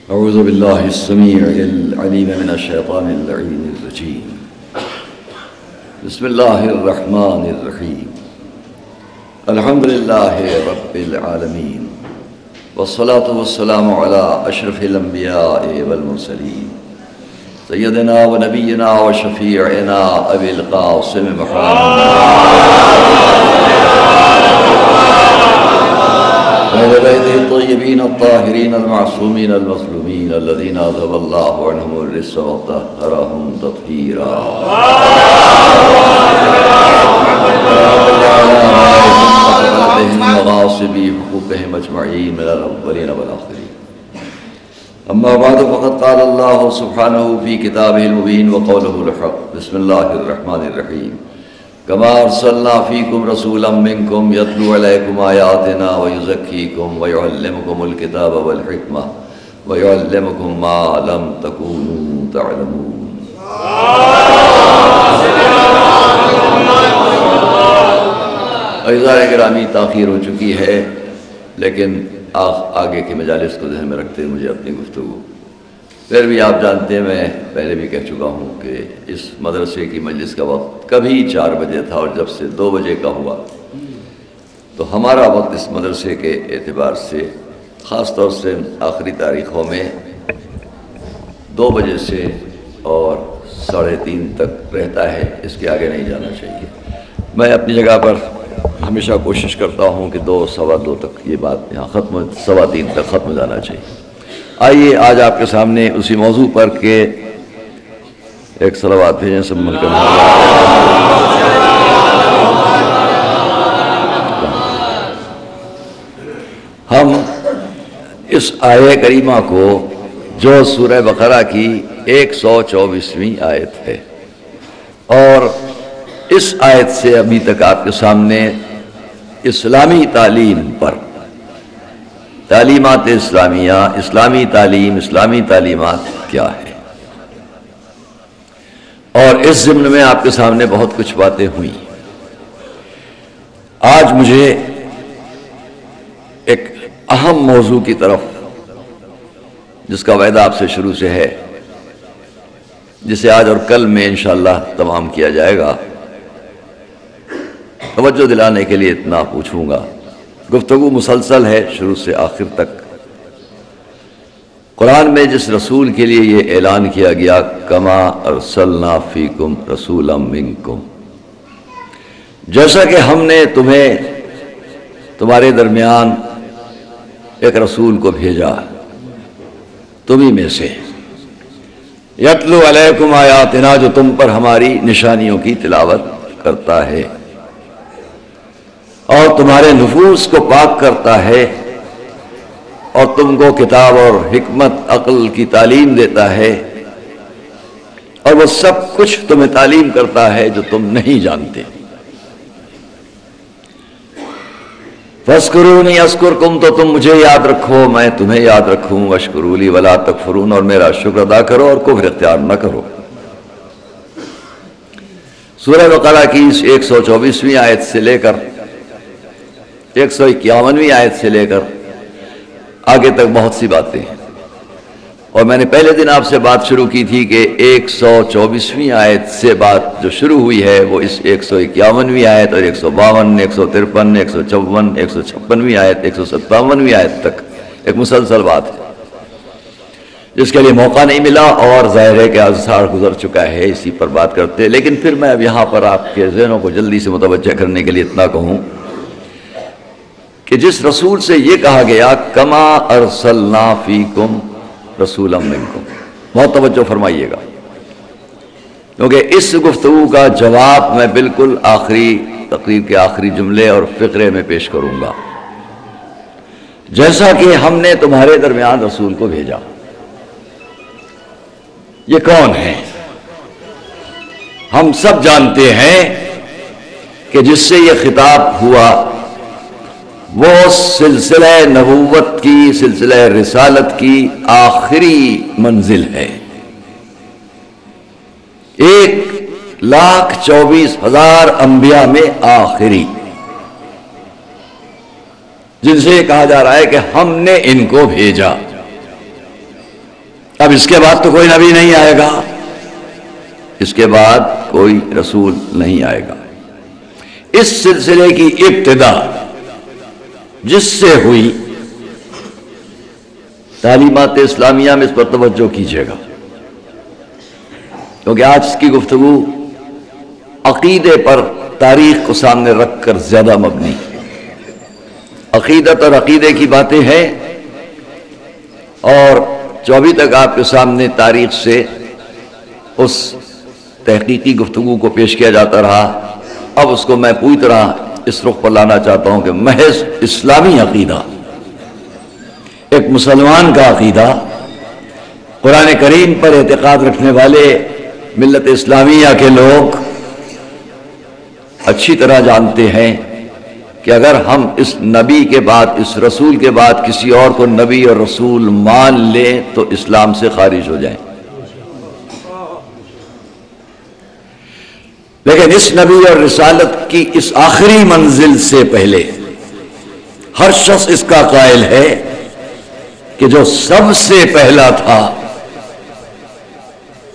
أعوذ بالله السميع العليم من الشيطان اللعين الرجيم. بسم الله الرحمن الرحيم. الحمد لله رب العالمين، والصلاة والسلام على أشرف الأنبياء والمرسلين سيدنا ونبينا وشفيعنا أبي القاسم محمد وعلى بيته الطيبين الطاهرين المعصومين المظلومين الذين أذهب الله عنهم الرجس وطهرهم تطهيرا. وغاصبي حقوقهم أجمعين من الأولين والآخرين. أما بعد فقد قال الله سبحانه في كتابه المبين وقوله الحق. بسم الله الرحمن الرحيم. كما أرسلنا فيكم رسولا منكم يتلو عليكم آياتنا ويزكيكم ويعلمكم الكتاب والحكمة ويعلمكم ما لم تكونوا تعلمون. اعزائے گرامی، تاخیر ہو چکی ہے، لیکن آگے کے مجالس کو ذہن میں رکھتے ہوئے مجھے اپنی گفتگو، پھر بھی آپ جانتے ہیں، میں پہلے بھی کہہ چکا ہوں کہ اس مدرسے کی مجلس کا وقت کبھی 4 بجے تھا، اور جب سے 2 بجے کا ہوا تو ہمارا وقت اس مدرسے کے اعتبار سے خاص طور سے آخری تاریخوں میں 2 بجے سے اور 3:30 تک رہتا ہے، اس کے آگے نہیں جانا چاہیے۔ میں اپنی جگہ پر ہمیشہ کوشش کرتا ہوں کہ 2 سوا 2 تک یہ بات یہاں ختم، 3:15 تک ختم ہو جانا چاہیے۔ آئیے آج آپ کے سامنے اسی موضوع پر کہ ایک صلوات بھیجیں سب مل کر۔ ہم اس آیہ کریمہ کو جو سورہ بقرہ کی 124ویں آیت ہے، اور اس آیت سے ابھی تک آپ کے سامنے اسلامی تعلیم پر، تعلیمات اسلامیہ، اسلامی تعلیم، اسلامی تعلیمات کیا ہے، اور اس ضمن میں آپ کے سامنے بہت کچھ باتیں ہوئیں۔ آج مجھے ایک اہم موضوع کی طرف، جس کا وعدہ آپ سے شروع سے ہے، جسے آج اور کل میں انشاءاللہ تمام کیا جائے گا، توجہ دلانے کے لیے اتنا پوچھوں گا۔ گفتگو مسلسل ہے شروع سے آخر تک۔ قرآن میں جس رسول کے لیے یہ اعلان کیا گیا، کما ارسلنا فیکم رسولا منکم، جیسا کہ ہم نے تمہیں، تمہارے درمیان ایک رسول کو بھیجا تمہیں میں سے، یتلو علیکم آیاتنا، جو تم پر ہماری نشانیوں کی تلاوت کرتا ہے اور تمہارے نفوس کو پاک کرتا ہے، اور تم کو کتاب اور حکمت، عقل کی تعلیم دیتا ہے، اور وہ سب کچھ تمہیں تعلیم کرتا ہے جو تم نہیں جانتے۔ فاذکرونی اذکرکم، تو تم مجھے یاد رکھو، میں تمہیں یاد رکھوں، واشکروا لی ولا تکفرون، اور میرا شکر ادا کرو اور کفر اختیار نہ کرو۔ سورہ بقرہ کی اس 124ویں آیت سے لے کر 151ویں آیت سے لے کر آگے تک بہت سی باتیں ہیں، اور میں نے پہلے دن آپ سے بات شروع کی تھی کہ 124ویں آیت سے بات جو شروع ہوئی ہے وہ اس 151ویں آیت اور 152، 153، 154، 156ویں آیت، 157ویں آیت تک ایک مسلسل بات ہے، جس کے لیے موقع نہیں ملا، اور ظاہر ہے کہ اذکار گزر چکا ہے اسی پر بات کرتے، لیکن پھر میں اب یہاں پر آپ کے ذہنوں کو جلدی سے متوجہ کرنے کے لیے اتنا کہوں کہ جس رسول سے یہ کہا گیا، کما ارسلنا فیکم رسولا منکم، بہت توجہ فرمائیے گا، کیونکہ اس گفتگو کا جواب میں بالکل آخری تقریر کے آخری جملے اور فقرے میں پیش کروں گا۔ جیسا کہ ہم نے تمہارے درمیان رسول کو بھیجا، یہ کون ہے؟ ہم سب جانتے ہیں کہ جس سے یہ خطاب ہوا وہ سلسلہ نبوت کی، سلسلہ رسالت کی آخری منزل ہے، 1,24,000 انبیاء میں آخری، جن سے کہا جا رہا ہے کہ ہم نے ان کو بھیجا۔ اب اس کے بعد تو کوئی نبی نہیں آئے گا، اس کے بعد کوئی رسول نہیں آئے گا۔ اس سلسلے کی ابتدا جس سے ہوئی، تعلیمات اسلامیہ میں اس پر توجہ کیجیے گا، کیونکہ آج کی گفتگو عقیدے پر تاریخ کو سامنے رکھ کر زیادہ مبنی، عقیدت اور عقیدے کی باتیں ہیں، اور جو ابھی تک آپ کے سامنے تاریخ سے اس تحقیقی گفتگو کو پیش کیا جاتا رہا، اب اس کو میں پوری طرح اس رخ پر لانا چاہتا ہوں کہ محض اسلامی عقیدہ، ایک مسلمان کا عقیدہ، قرآن کریم پر اعتقاد رکھنے والے ملت اسلامیہ کے لوگ اچھی طرح جانتے ہیں کہ اگر ہم اس نبی کے بعد، اس رسول کے بعد کسی اور کو نبی اور رسول مان لیں تو اسلام سے خارج ہو جائیں۔ لیکن اس نبی اور رسالت کی اس آخری منزل سے پہلے ہر شخص اس کا قائل ہے کہ جو سب سے پہلا تھا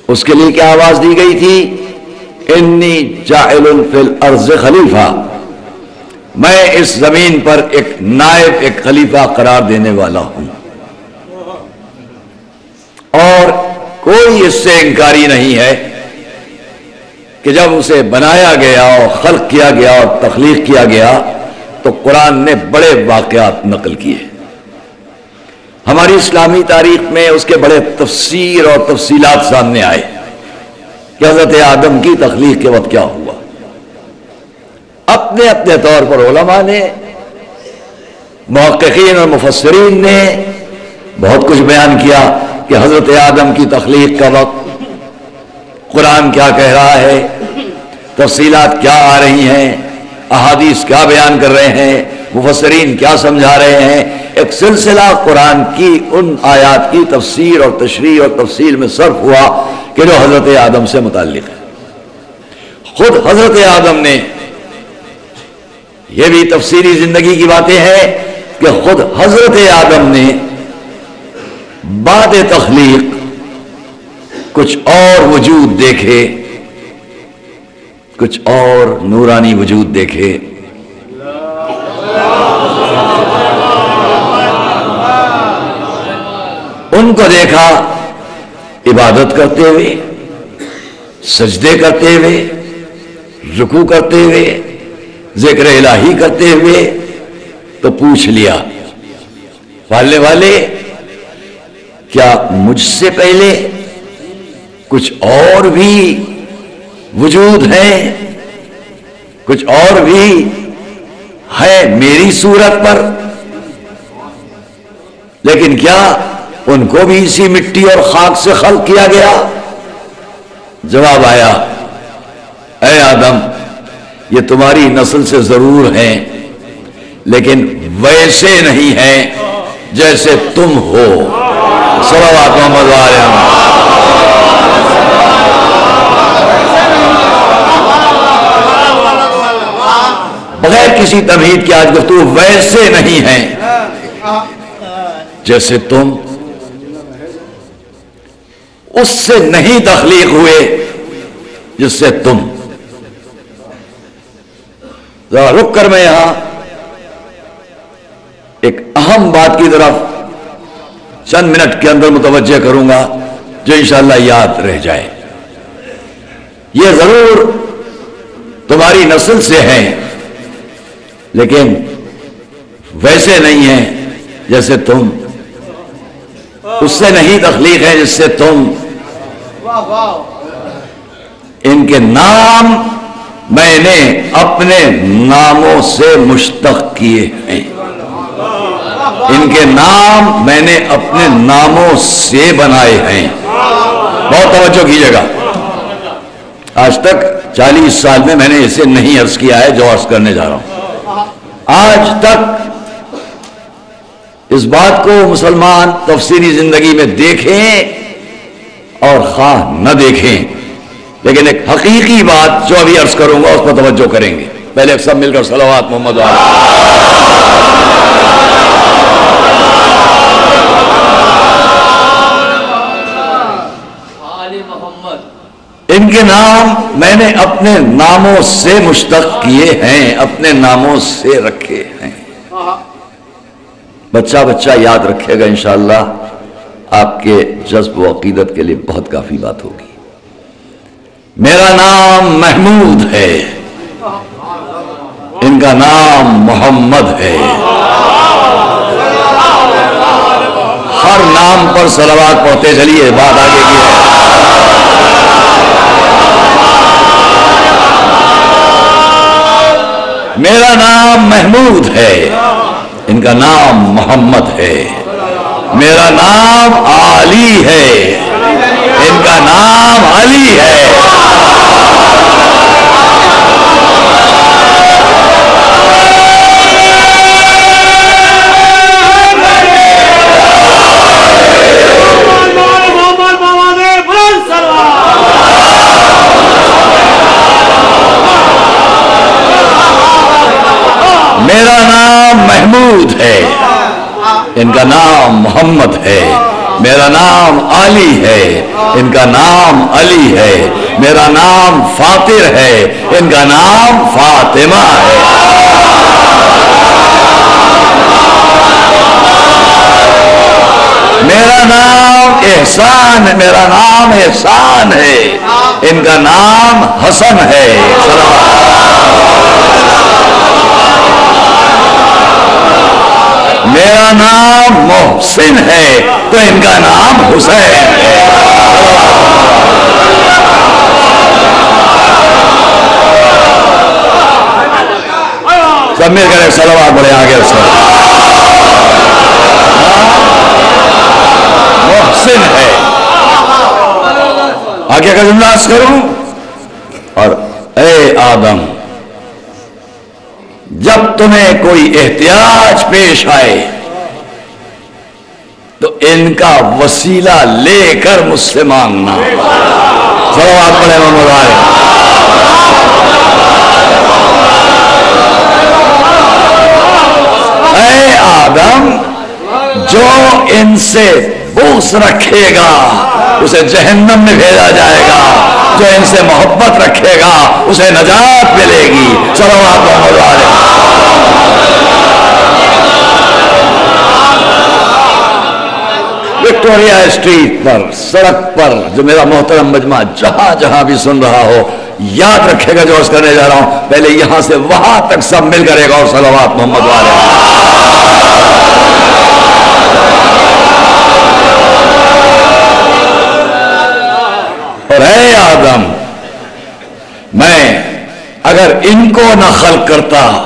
اس کے لیے کیا آواز دی گئی تھی؟ انی جاعل فی الارض خلیفہ، میں اس زمین پر ایک نائب، ایک خلیفہ قرار دینے والا ہوں، اور کوئی اس سے انکاری نہیں ہے کہ جب اسے بنایا گیا اور خلق کیا گیا اور تخلیق کیا گیا تو قرآن نے بڑے واقعات نقل کیے۔ ہماری اسلامی تاریخ میں اس کے بڑے تفسیر اور تفصیلات سامنے آئے کہ حضرت آدم کی تخلیق کے وقت کیا ہوا۔ اپنے اپنے طور پر علماء نے، محققین اور مفسرین نے بہت کچھ بیان کیا کہ حضرت آدم کی تخلیق کا وقت قرآن کیا کہہ رہا ہے، تفصیلات کیا آ رہی ہیں، احادیث کیا بیان کر رہے ہیں، مفسرین کیا سمجھا رہے ہیں۔ ایک سلسلہ قرآن کی ان آیات کی تفسیر اور تشریح اور تفصیل میں صرف ہوا کہ جو حضرت آدم سے متعلق ہے۔ خود حضرت آدم نے، یہ بھی تفسیری زندگی کی باتیں ہیں کہ خود حضرت آدم نے بعد تخلیق کچھ اور وجود دیکھے، کچھ اور نورانی وجود دیکھے۔ ان کو دیکھا عبادت کرتے ہوئے، سجدے کرتے ہوئے، رکوع کرتے ہوئے، ذکر الہی کرتے ہوئے، تو پوچھ لیا پالنے والے کیا مجھ سے پہلے کچھ اور بھی وجود ہیں، کچھ اور بھی ہے میری صورت پر، لیکن کیا ان کو بھی اسی مٹی اور خاک سے خلق کیا گیا؟ جواب آیا، اے آدم یہ تمہاری نسل سے ضرور ہیں لیکن ویسے نہیں ہیں جیسے تم ہو۔ صلوات محمد علیہ بغیر کسی تمہید کے آج گفتگو، ویسے نہیں ہیں جیسے تم، اس سے نہیں تخلیق ہوئے جس سے تم۔ ذرا رک کر میں یہاں ایک اہم بات کی طرف چند منٹ کے اندر متوجہ کروں گا جو انشاءاللہ یاد رہ جائے۔ یہ ضرور تمہاری نسل سے ہیں لیکن ویسے نہیں ہیں جیسے تم، اس سے نہیں تخلیق ہے جس سے تم۔ ان کے نام میں نے اپنے ناموں سے مشتق کیے ہیں، ان کے نام میں نے اپنے ناموں سے بنائے ہیں۔ بہت توجہ کیجیے گا، آج تک 40 سال میں میں نے اسے نہیں عرض کیا ہے جو عرض کرنے جا رہا ہوں۔ آج تک اس بات کو مسلمان تفسیری زندگی میں دیکھیں اور خواہ نہ دیکھیں، لیکن ایک حقیقی بات جو ابھی عرض کروں گا اس پر توجہ کریں گے۔ پہلے سب مل کر صلوات محمد علیہ۔ ان کے نام میں نے اپنے ناموں سے مشتق کیے ہیں، اپنے ناموں سے رکھے ہیں۔ بچہ بچہ یاد رکھے گا انشاءاللہ، آپ کے جذب و عقیدت کے لیے بہت کافی بات ہوگی۔ میرا نام محمود ہے، ان کا نام محمد ہے۔ ہر نام پر صلوات پڑھتے چلیے، بات آگے کی ہے۔ میرا نام محمود ہے، ان کا نام محمد ہے۔ میرا نام علی ہے، ان کا نام علی ہے۔ میرا نام محمود ہے، ان کا نام محمد ہے۔ میرا نام علی ہے، ان کا نام علی ہے۔ میرا نام فاطر ہے، ان کا نام فاطمہ ہے۔ میرا نام احسان ہے، میرا نام احسان ہے، ان کا نام حسن ہے۔ میرا نام محسن ہے، تو ان کا نام حسین ہے۔ سب مل کر ایک صلوات بڑھے آگے اس کا محسن ہے۔ آگے کا جملہ عرض کروں، اور اے آدم، جب تمہیں کوئی احتیاج پیش آئے تو ان کا وسیلہ لے کر مجھ سے مانگنا۔ صلوات پڑھے محمد آئے۔ اے آدم، جو ان سے بغض رکھے گا اسے جہنم میں بھیجا جائے گا، جو ان سے محبت رکھے گا اسے نجات ملے گی۔ صلوات محمد آئے۔ وکٹوریا اسٹریٹ پر، سڑک پر، جو میرا محترم مجمع جہاں جہاں بھی سن رہا ہو، یاد رکھے گا جو عرض کرنے جا رہا ہوں، پہلے یہاں سے وہاں تک سب مل کر ایک اور صلوات محمد والے۔ اور اے آدم، میں اگر ان کو نہ خلق کرتا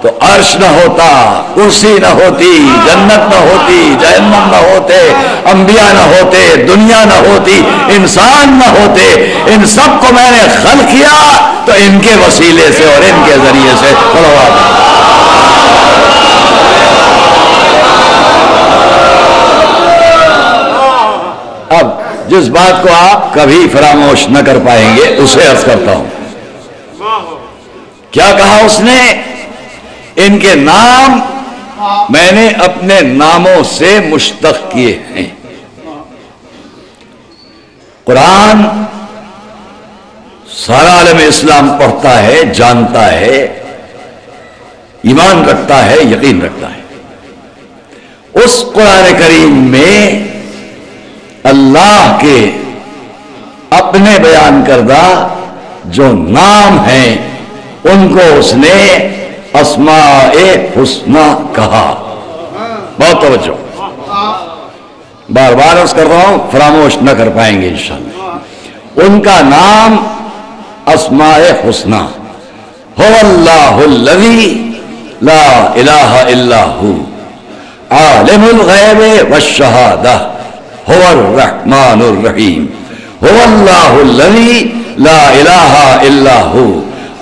تو عرش نہ ہوتا، کرسی نہ ہوتی، جنت نہ ہوتی، جہنم نہ ہوتے، انبیاء نہ ہوتے، دنیا نہ ہوتی، انسان نہ ہوتے۔ ان سب کو میں نے خلق کیا تو ان کے وسیلے سے اور ان کے ذریعے سے۔ اب جس بات کو آپ کبھی فراموش نہ کر پائیں گے اسے عرض کرتا ہوں۔ کیا کہا اس نے؟ ان کے نام میں نے اپنے ناموں سے مشتق کیے ہیں۔ قرآن سارا عالم اسلام پڑھتا ہے، جانتا ہے، ایمان رکھتا ہے، یقین رکھتا ہے۔ اس قرآن کریم میں اللہ کے اپنے بیان کردہ جو نام ہیں ان کو اس نے اسماء حسنہ کہا۔ بہت توجہ، بار بار عرض کر رہا ہوں، فراموش نہ کر پائیں گے انشاءاللہ۔ ان کا نام اسماء حسنہ، هو اللہ الذی لا الہ الا ہو، عالم الغیب والشہادہ، هو الرحمن الرحیم، هو اللہ الذی لا الہ الا ہو،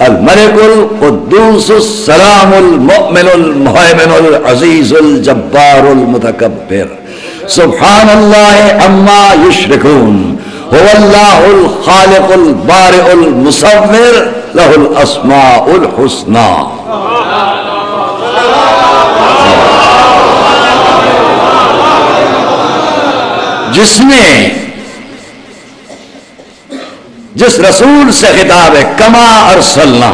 الملک القدوس السلام المؤمن المہیمن العزیز الجبار المتکبر، سبحان اللہ عما یشرکون، هو اللہ الخالق البارئ المصور، لہ الاسماء الحسنى۔ جس نے جس رسول سے خطاب ہے کما ارسلنا،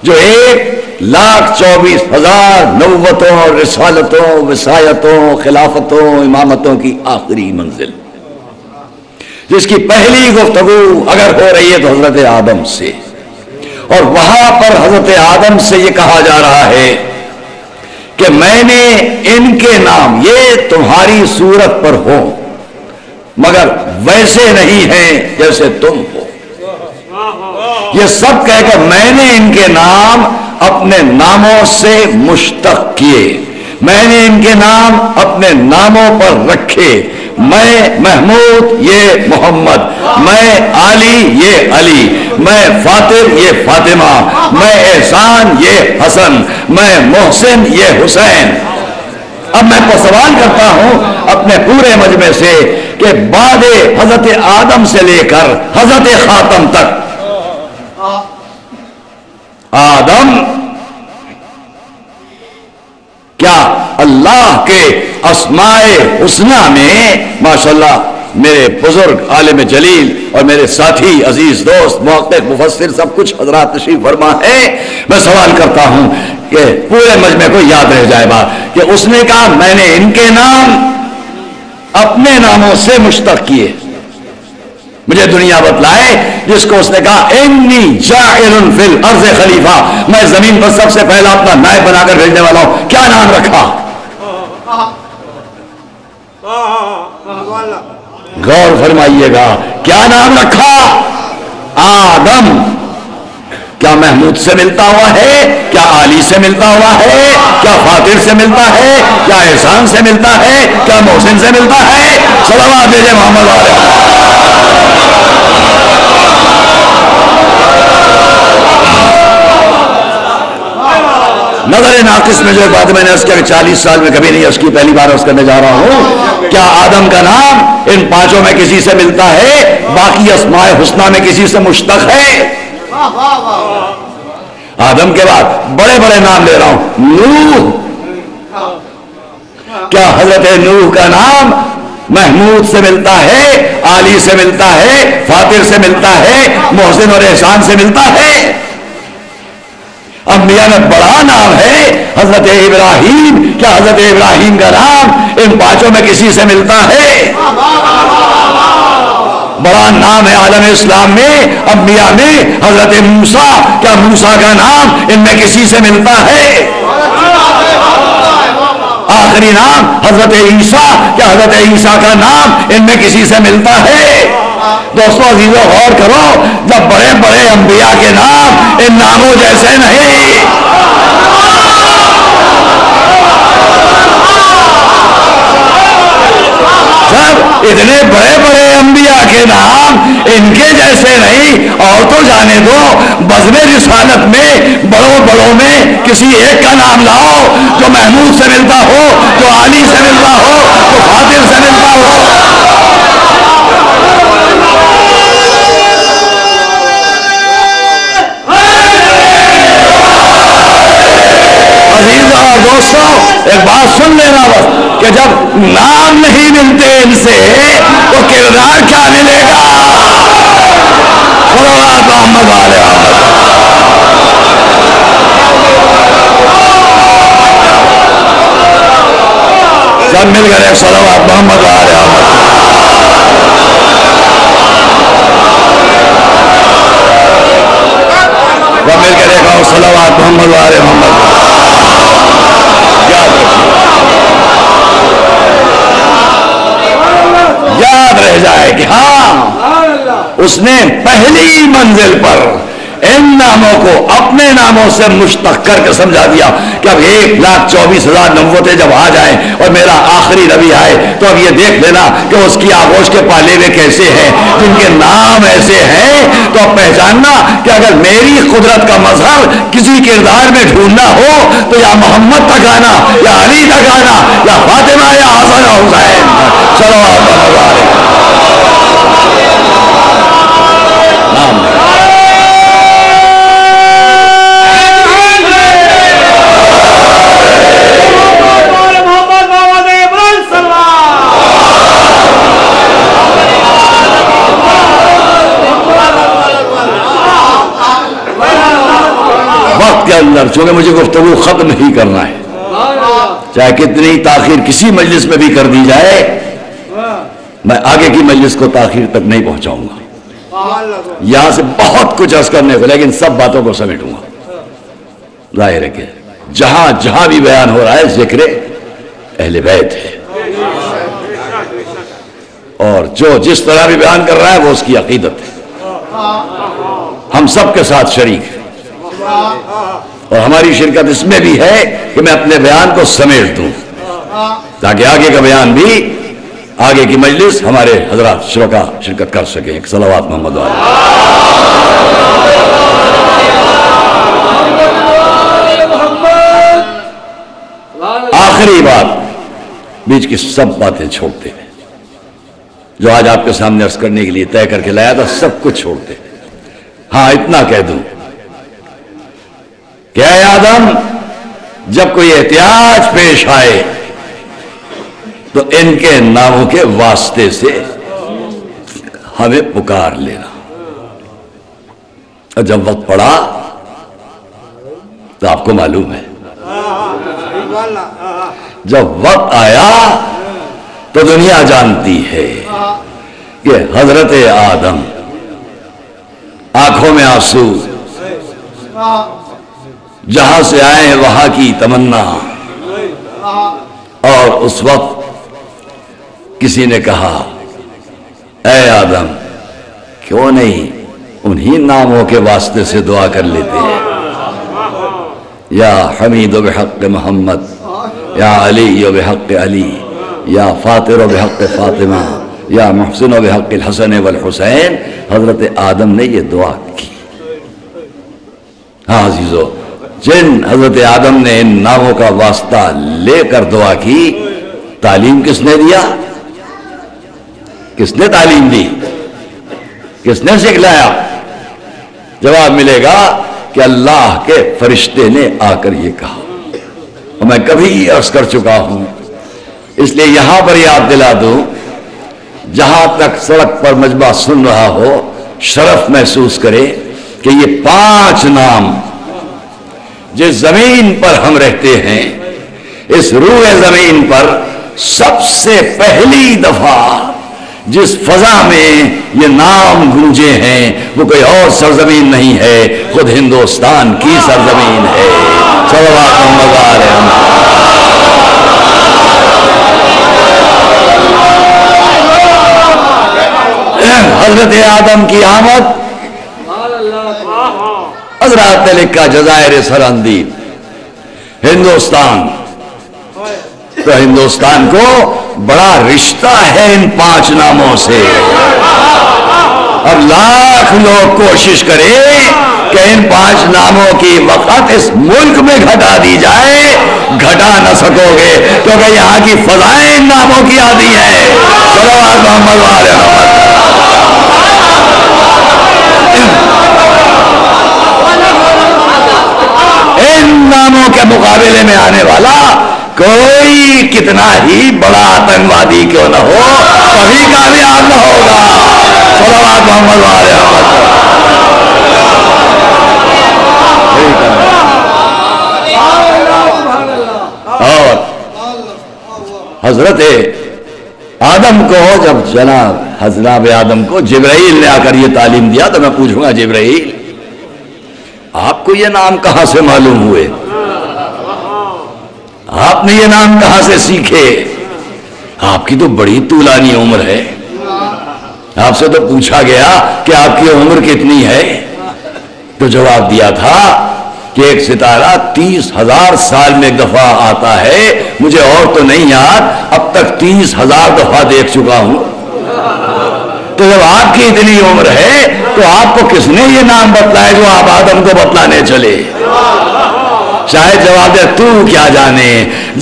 جو 1,24,000 نبوتوں، رسالتوں، وصایتوں، خلافتوں، امامتوں کی آخری منزل، جس کی پہلی گفتگو اگر ہو رہی ہے تو حضرت آدم سے، اور وہاں پر حضرت آدم سے یہ کہا جا رہا ہے کہ میں نے ان کے نام یہ تمہاری صورت پر ہو مگر ویسے نہیں ہیں جیسے تم ہو. یہ سب کہہ کر میں نے ان کے نام اپنے ناموں سے مشتق کیے، میں نے ان کے نام اپنے ناموں پر رکھے. میں محمود یہ محمد، میں علی یہ علی، میں فاطر یہ فاطمہ، میں احسان یہ حسن، میں محسن یہ حسین. اب میں کو سوال کرتا ہوں اپنے پورے مجمع سے کہ بعد حضرت آدم سے لے کر حضرت خاتم تک، آدم کیا اللہ کے اسماء حسنہ میں، ماشاءاللہ میرے بزرگ عالم جلیل اور میرے ساتھی عزیز دوست محقق مفسر سب کچھ حضرات تشریف فرما ہے، میں سوال کرتا ہوں کہ پورے مجمع کو یاد رہ جائے بات کہ اس نے کہا میں نے ان کے نام اپنے ناموں سے مشتق کیے. مجھے دنیا بتلائے جس کو اس نے کہا انی جاعل فی الارض خلیفہ، میں زمین پر سب سے پہلا اپنا نائب بنا کر بھیجنے والا ہوں. کیا نام رکھا؟ غور فرمائیے گا، کیا نام رکھا؟ آدم. کیا محمود سے ملتا ہوا ہے؟ کیا علی سے ملتا ہوا ہے؟ کیا فاطر سے ملتا ہے؟ کیا احسان سے ملتا ہے؟ کیا محسن سے ملتا ہے؟ صلوات بھیجے محمد علیہ. نظر ناقص میں جو بات میں نے عرض کیا کہ 40 سال میں کبھی نہیں عرض کی، پہلی بار عرض کرنے جا رہا ہوں. کیا آدم کا نام ان پانچوں میں کسی سے ملتا ہے؟ باقی اسماء حسنہ میں کسی سے مشتق ہے؟ آدم کے بعد بڑے بڑے نام لے رہا ہوں. نوح، کیا حضرت نوح کا نام محمود سے ملتا ہے، علی سے ملتا ہے، فاطر سے ملتا ہے، محسن اور احسان سے ملتا ہے؟ انبیاء میں بڑا نام ہے حضرت ابراہیم، کیا حضرت ابراہیم کا نام ان پانچوں میں کسی سے ملتا ہے؟ بڑا نام ہے عالم اسلام میں انبیاء میں حضرت موسیٰ، کیا موسیٰ کا نام ان میں کسی سے ملتا ہے؟ آخری نام حضرت عیسیٰ، کیا حضرت عیسیٰ کا نام ان میں کسی سے ملتا ہے؟ دوستو عزیزو غور کرو، جب بڑے بڑے انبیاء کے نام ان ناموں جیسے نہیں، جب اتنے بڑے بڑے انبیاء کے نام ان کے جیسے نہیں، اور تو جانے دو بزم رسالت میں بڑوں بڑوں میں کسی ایک کا نام لاؤ جو محمود سے ملتا ہو، جو علی سے ملتا ہو، جو فاطر سے ملتا ہو. دوستو ایک بات سن لینا بس کہ جب نام نہیں ملتے ان سے تو کردار کیا ملے گا؟ صلوات محمد علیہ وسلم. سب مل کر ایک صلوات محمد علیہ وسلم. سب مل کر ایک اور صلوات محمد علیہ وسلم. یاد رہ جائے کہ ہاں اس نے پہلی منزل پر ان ناموں کو اپنے ناموں سے مشتق کر کے سمجھا دیا کہ اب 1,24,000 نبوتیں جب آ جائیں اور میرا آخری نبی آئے تو اب یہ دیکھ لینا کہ اس کی آغوش کے پالے میں کیسے ہیں، جن کے نام ایسے ہیں. تو اب پہچاننا کہ اگر میری قدرت کا مظہر کسی کردار میں ڈھونڈنا ہو تو یا محمد تک آنا، یا علی تک آنا، یا فاطمہ، یا حسن و حسین. چلو اندر، چونکہ مجھے گفتگو ختم ہی کرنا ہے، چاہے کتنی تاخیر کسی مجلس میں بھی کر دی جائے، میں آگے کی مجلس کو تاخیر تک نہیں پہنچاؤں گا۔ یہاں سے بہت کچھ عرض کرنے کو، لیکن سب باتوں کو سمیٹوں گا۔ ظاہر ہے کہ جہاں جہاں بھی بیان ہو رہا ہے ذکر اہل بیت ہے، اور جو جس طرح بھی بیان کر رہا ہے وہ اس کی عقیدت ہے، ہم سب کے ساتھ شریک ہیں، اور ہماری شرکت اس میں بھی ہے کہ میں اپنے بیان کو سمیٹ دوں تاکہ آگے کا بیان بھی، آگے کی مجلس ہمارے حضرات شرکا شرکت کر سکیں۔ ایک صلوات محمد علیہ۔ آخری بات، بیچ کی سب باتیں چھوڑتے ہیں جو آج آپ کے سامنے عرض کرنے کے لیے طے کر کے لایا تھا، سب کچھ چھوڑتے ہیں۔ ہاں اتنا کہہ دوں کہ اے آدم، جب کوئی احتیاج پیش آئے تو ان کے ناموں کے واسطے سے ہمیں پکار لینا، اور جب وقت پڑا تو آپ کو معلوم ہے جب وقت آیا تو دنیا جانتی ہے کہ حضرت آدم آنکھوں میں آنسو، جہاں سے آئے وہاں کی تمنا، اور اس وقت کسی نے کہا اے آدم کیوں نہیں انہی ناموں کے واسطے سے دعا کر لیتے ہیں، یا حمید بحق محمد، یا علی بحق علی، یا فاطر بحق فاطمہ، یا محسن بحق الحسن والحسین۔ حضرت آدم نے یہ دعا کی۔ ہاں عزیزو، جن حضرت آدم نے ان ناموں کا واسطہ لے کر دعا کی، تعلیم کس نے دیا؟ کس نے تعلیم دی؟ کس نے سکھلایا؟ جواب ملے گا کہ اللہ کے فرشتے نے آ کر یہ کہا، اور میں کبھی عرض کر چکا ہوں، اس لیے یہاں پر یاد دلا دوں، جہاں تک سڑک پر مجمع سن رہا ہو شرف محسوس کرے کہ یہ 5 نام جس زمین پر ہم رہتے ہیں، اس روح زمین پر سب سے پہلی دفعہ جس فضا میں یہ نام گونجے ہیں وہ کوئی اور سرزمین نہیں ہے، خود ہندوستان کی سرزمین ہے۔ صلوات محمد علیہ۔ حضرت آدم کی آمد، حضرات نے لکھا جزائر سرحندی ہندوستان، تو ہندوستان کو بڑا رشتہ ہے ان 5 ناموں سے، اور لاکھ لوگ کوشش کریں کہ ان 5 ناموں کی وقت اس ملک میں گھٹا دی جائے، گھٹا نہ سکو گے، کیونکہ یہاں کی فضائیں ان ناموں کی آتی ہیں۔ صلوات محمد علیہ محمد۔ ان ناموں کے مقابلے میں آنے والا کوئی کتنا ہی بڑا آتنکوادی کیوں نہ ہو، کبھی کامیاب نہ ہوگا۔ صلوات محمد علیہ محمد۔ اور حضرت آدم کو جب حضرت آدم کو جبرائیل نے آ کر یہ تعلیم دیا تو میں پوچھوں گا جبرائیل آپ کو یہ نام کہاں سے معلوم ہوئے؟ آپ نے یہ نام کہاں سے سیکھے؟ آپ کی تو بڑی طولانی عمر ہے، آپ سے تو پوچھا گیا کہ آپ کی عمر کتنی ہے، تو جواب دیا تھا کہ ایک ستارہ 30,000 سال میں ایک دفعہ آتا ہے، مجھے اور تو نہیں یاد، اب تک 30,000 دفعہ دیکھ چکا ہوں۔ تو جب آپ کی اتنی عمر ہے تو آپ کو کس نے یہ نام بتلایا جو آپ آدم کو بتلانے چلے؟ شاید جواب دے تو کیا جانے،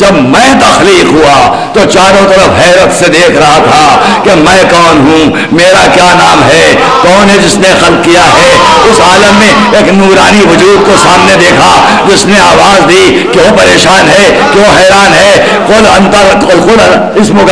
جب میں تخلیق ہوا تو چاروں طرف حیرت سے دیکھ رہا تھا کہ میں کون ہوں، میرا کیا نام ہے، کون ہے جس نے خلق کیا ہے۔ اس عالم میں ایک نورانی وجود کو سامنے دیکھا جس نے آواز دی، کیوں پریشان ہے، کیوں حیران ہے؟ قل اسمک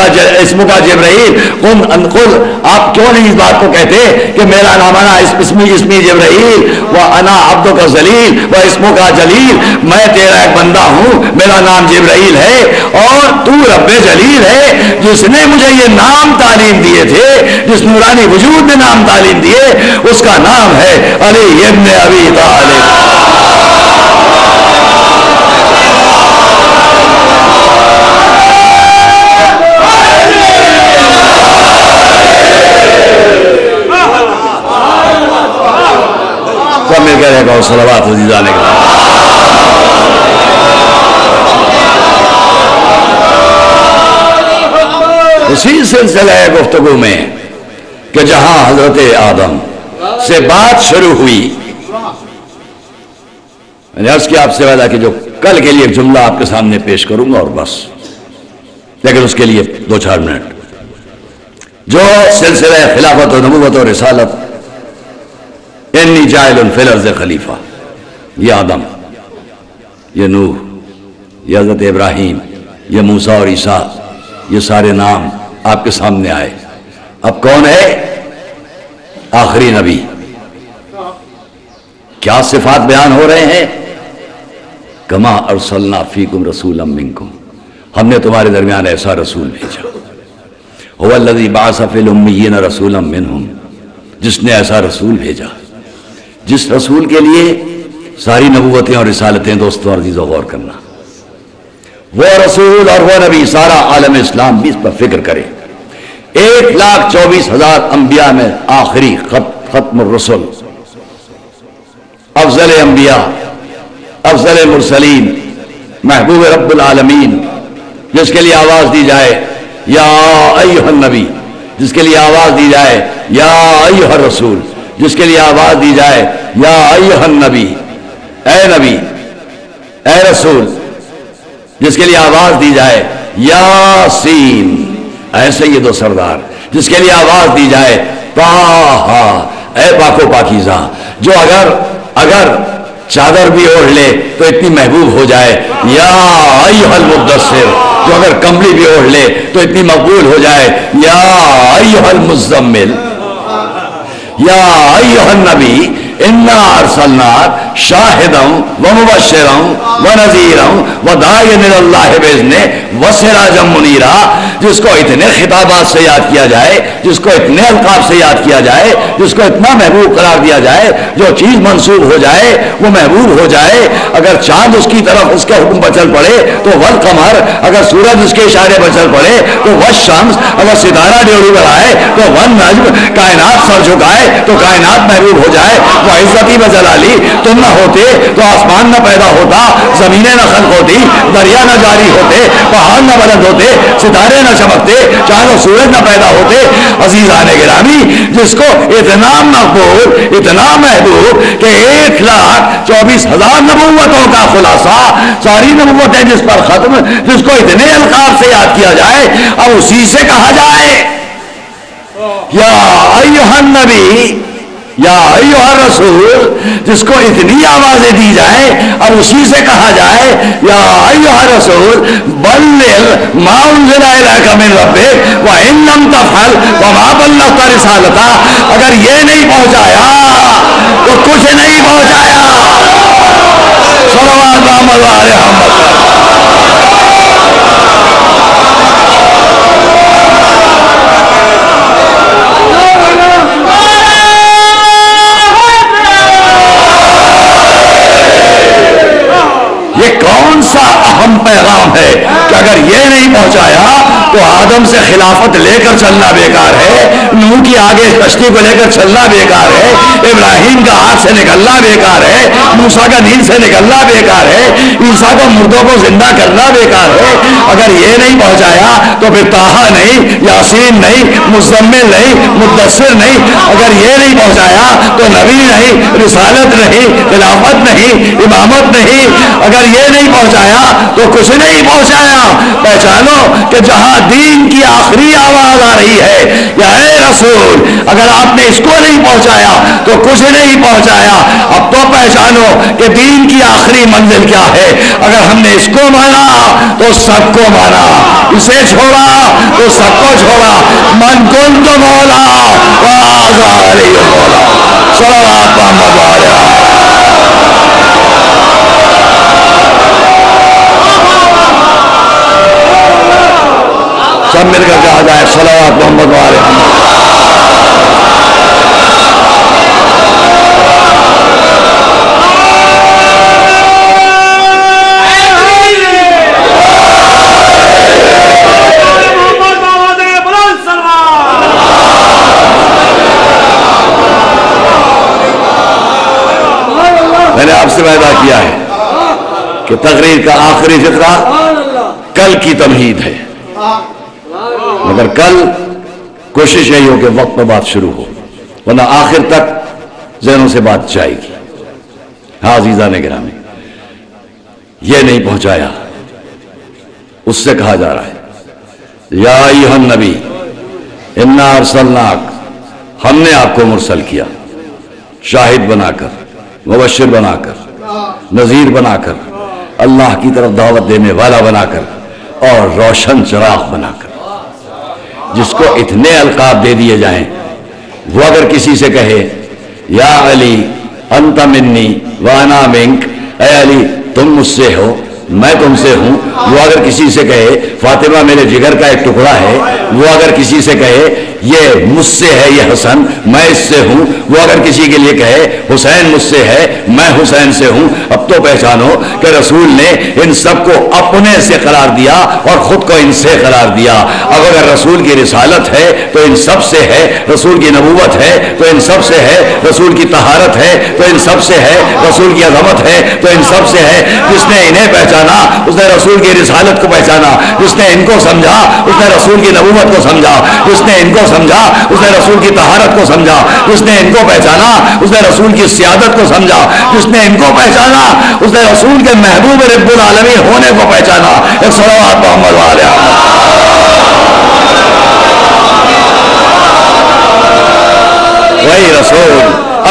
جبرائیل، قل آپ کیوں نہیں اس بات کو کہتے کہ میرا نام اسمی جبرائیل وانا عبدک ذلیل و اسمک جلیل، میں تیرا ایک بندہ ہوں، میرا نام جبرائیل ہے اور تو رب جلیل ہے جس نے مجھے یہ نام تعلیم دیے تھے، جس نورانی وجود نے نام تعلیم دیے، اس کا نام ہے علی ابن ابی طالب۔ مل کے رہے گا صلوات عزیزانے کا۔ اسی سلسلہ گفتگو میں کہ جہاں حضرت آدم سے بات شروع ہوئی، میں نے عرض کیا آپ سے وعدہ کہ جو کل کے لیے ایک جملہ آپ کے سامنے پیش کروں گا اور بس، لیکن اس کے لیے 2-4 منٹ۔ جو سلسلہ خلافت و نبوت و رسالت، انی جاعل فی الارض خلیفہ، یہ آدم، یہ نوح، یہ حضرت ابراہیم، یہ موسیٰ اور عیسیٰ، یہ سارے نام آپ کے سامنے آئے۔ اب کون ہے آخری نبی؟ کیا صفات بیان ہو رہے ہیں؟ کما ارسلنا فیکم رسولا منکم، ہم نے تمہارے درمیان ایسا رسول بھیجا، هو الذی بعث فی الامیین رسولا منہم، جس نے ایسا رسول بھیجا، جس رسول کے لیے ساری نبوتیں اور رسالتیں، دوستوں عزیزو غور کرنا، وہ رسول اور وہ نبی سارا عالم اسلام بھی اس پر فکر کرے۔ 1,24,000 انبیاء میں آخری ختم الرسل، افضل انبیاء، افضل مرسلین، محبوب رب العالمین، جس کے لیے آواز دی جائے یا ایھا النبی، جس کے لیے آواز دی جائے یا ایھا الرسول، جس کے لیے آواز دی جائے یا ایھا النبی، اے نبی، اے رسول، جس کے لیے آواز دی جائے یاسین، اے سید و سردار، جس کے لیے آواز دی جائے طٰہٰ، اے پاک و پاکیزہ، جو اگر چادر بھی اوڑھ لے تو اتنی محبوب ہو جائے، یا ایھا المدثر، جو اگر کمبلی بھی اوڑھ لے تو اتنی مقبول ہو جائے، یا ایھا المزمل، یا ایھا النبی انا ارسلناک شاہدا ومبشرا ونذیرا وداعیا الی اللہ باذنہ وسراجا منیرا، جس کو اتنے خطابات سے یاد کیا جائے، جس کو اتنے القاب سے یاد کیا جائے، جس کو اتنا محبوب قرار دیا جائے، جو چیز منسوب ہو جائے وہ محبوب ہو جائے۔ اگر چاند اس کی طرف اس کے حکم پر چل پڑے تو والقمر، اگر سورج اس کے اشارے پر چل پڑے تو والشمس، اگر ستارہ ڈیوڑی پر آئے تو والنجم، کائنات سر جھکائے تو کائنات محبوب ہو جائے۔ وہ عزتی و جلالی، تم نہ ہوتے تو آسمان نہ پیدا ہوتا، زمینیں نہ خلق ہوتی، دریا نہ جاری ہوتے، پہاڑ نہ بلند ہوتے، ستارے نہ چمکتے، چاند و سورج نہ پیدا ہوتے۔ عزیزان گرامی، جس کو اتنا مقبول، اتنا محبوب کہ 1,24,000 نبوتوں کا خلاصہ، ساری نبوتیں جس پر ختم، جس کو اتنے القاب سے یاد کیا جائے، اب اسی سے کہا جائے یا ایھا النبی یا ایھا الرسول، جس کو اتنی آوازیں دی جائیں اور اسی سے کہا جائے یا ایھا الرسول بلغ ما انزل الیک من ربک وان لم تفعل فما بلغت رسالتہ، اگر یہ نہیں پہنچایا تو کچھ نہیں پہنچایا۔ صلوات محمد و آل محمد۔ یہ کون سا اہم پیغام ہے کہ اگر یہ نہیں پہنچایا تو آدم آدم سے خلافت لے کر چلنا بیکار ہے، نوح کی آگے کشتی کو لے کر چلنا بیکار ہے، ابراہیم کا ہاتھ سے نکلنا بیکار ہے، موسیٰ کا نیند سے نکلنا بیکار ہے، عیسیٰ کو مردوں کو زندہ کرنا بیکار ہے۔ اگر یہ نہیں پہنچایا تو پھر طٰہٰ نہیں، یاسین نہیں، مزمل نہیں، مدثر نہیں۔ اگر یہ نہیں پہنچایا تو نبی نہیں، رسالت نہیں، خلافت نہیں، امامت نہیں۔ اگر یہ نہیں پہنچایا تو کچھ نہیں پہنچایا۔ پہچانو کہ جہاں دین کی آخری آواز آ رہی ہے، یا اے رسول اگر آپ نے اس کو نہیں پہنچایا تو کچھ نہیں پہنچایا۔ اب تو پہچانو کہ دین کی آخری منزل کیا ہے۔ اگر ہم نے اس کو مانا تو سب کو مانا، اسے چھوڑا تو سب کو چھوڑا۔ من کنت مولا فہذا علی مولا، صلوات محمد علیہ۔ سب مل کر کہا جائے صلوات محمد علیہ۔ میں نے آپ سے وعدہ کیا ہے کہ تقریر کا آخری فقرہ کل کی تمہید ہے، مگر کل کوشش یہی ہو کہ وقت پر بات شروع ہو، ورنہ آخر تک ذہنوں سے بات جائے گی۔ ہاں عزیزان گرامی، یہ نہیں پہنچایا، اس سے کہا جا رہا ہے یا ایھا النبی انا ارسلناک، ہم نے آپ کو مرسل کیا شاہد بنا کر، مبشر بنا کر، نذیر بنا کر، اللہ کی طرف دعوت دینے والا بنا کر، اور روشن چراغ بنا کر۔ جس کو اتنے القاب دے دیے جائیں، وہ اگر کسی سے کہے یا علی انت منی وانا منک، اے علی تم مجھ سے ہو میں تم سے ہوں، وہ اگر کسی سے کہے فاطمہ میرے جگر کا ایک ٹکڑا ہے، وہ اگر کسی سے کہے یہ مجھ سے ہے یہ حسن میں اس سے ہوں، وہ اگر کسی کے لیے کہے حسین مجھ سے ہے میں حسین سے ہوں، اب تو پہچانو کہ رسول نے ان سب کو اپنے سے قرار دیا اور خود کو ان سے قرار دیا۔ اب اگر رسول کی رسالت ہے تو ان سب سے ہے، رسول کی نبوت ہے تو ان سب سے ہے، رسول کی طہارت ہے تو ان سب سے ہے، رسول کی عظمت ہے تو ان سب سے ہے۔ جس نے انہیں پہچانا اس نے رسول کی رسالت کو پہچانا، جس نے ان کو سمجھا اس نے رسول کی نبوت کو سمجھا، جس نے ان کو سمجھا اس نے رسول کی طہارت کو سمجھا، جس نے ان کو پہچانا اس نے رسول کی سیادت کو سمجھا، جس نے ان کو پہچانا اس نے رسول کے محبوب رب العالمین ہونے کو پہچانا۔ ایک صلوات محمد علیہ۔ وہی رسول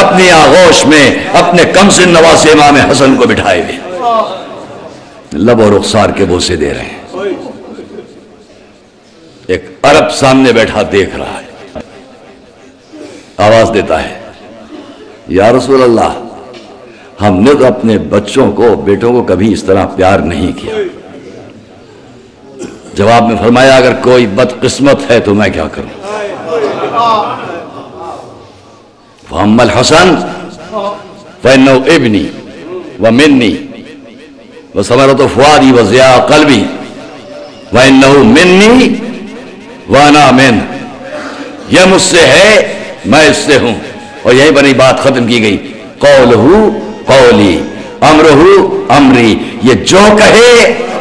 اپنی آغوش میں اپنے کمسن نواز امام حسن کو بٹھائے ہوئے لب و رخسار کے بوسے دے رہے ہیں۔ ایک عرب سامنے بیٹھا دیکھ رہا ہے، آواز دیتا ہے یا رسول اللہ ہم نے تو اپنے بچوں کو بیٹوں کو کبھی اس طرح پیار نہیں کیا۔ جواب میں فرمایا اگر کوئی بدقسمت ہے تو میں کیا کروں؟ فَأَمَّا الْحَسَنُ فَإِنَّهُ ابْنِي وَمِنِّي وَثَمَرَةُ فُؤَادِي وَضِيَاءُ قَلْبِي وَإِنَّهُ مِنِّي وَأَنَا مِنْهُ، یہ مجھ سے ہے میں اس سے ہوں۔ اور یہیں پر بات ختم کی گئی۔ قَوْلُهُ قَوْلِي أَمْرُهُ أَمْرِي، یہ جو کہے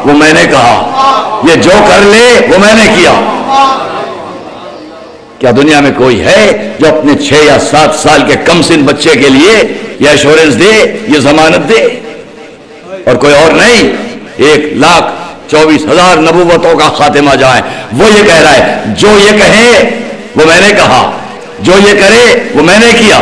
وہ میں نے کہا، یہ جو کر لے وہ میں نے کیا۔ کیا دنیا میں کوئی ہے جو اپنے 6 یا 7 سال کے کم سن بچے کے لیے یہ ایشورنس دے، یہ ضمانت دے؟ اور کوئی اور نہیں۔ 1,24,000 نبوتوں کا خاتمہ جائے، وہ یہ کہہ رہا ہے جو یہ کہے وہ میں نے کہا، جو یہ کرے وہ میں نے کیا۔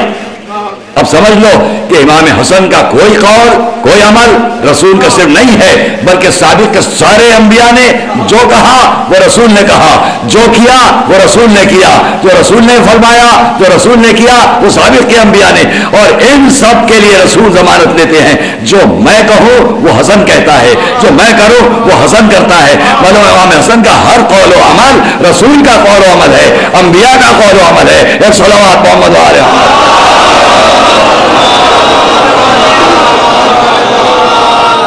اب سمجھ لو کہ امام حسن کا کوئی قول کوئی عمل رسول کا صرف نہیں ہے، بلکہ سابق کے سارے انبیاء نے جو کہا وہ رسول نے کہا، جو کیا وہ رسول نے کیا، جو رسول نے فرمایا جو رسول نے کیا وہ سابق کے انبیاء نے۔ اور ان سب کے لیے رسول ضمانت لیتے ہیں، جو میں کہوں وہ حسن کہتا ہے، جو میں کروں وہ حسن کرتا ہے۔ مطلب امام حسن کا ہر قول و عمل رسول کا قول و عمل ہے، انبیاء کا قول و عمل ہے۔ ایک صلوات محمد علیہ۔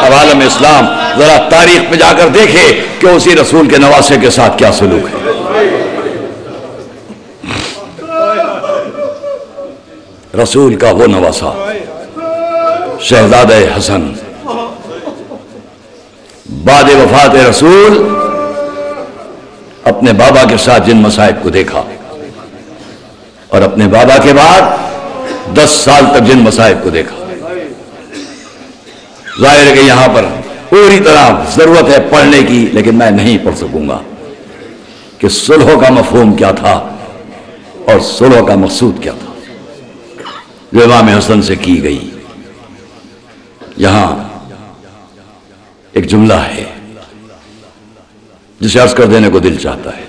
اب عالم اسلام ذرا تاریخ میں جا کر دیکھے کہ اسی رسول کے نواسے کے ساتھ کیا سلوک ہے۔ رسول کا وہ نواسا شہزادہ حسن بعد وفات رسول اپنے بابا کے ساتھ جن مصائب کو دیکھا، اور اپنے بابا کے بعد 10 سال تک جن مصائب کو دیکھا، ظاہر ہے کہ یہاں پر پوری طرح ضرورت ہے پڑھنے کی، لیکن میں نہیں پڑھ سکوں گا کہ صلح کا مفہوم کیا تھا اور صلح کا مقصود کیا تھا جو امام حسن سے کی گئی۔ یہاں ایک جملہ ہے جسے عرض کر دینے کو دل چاہتا ہے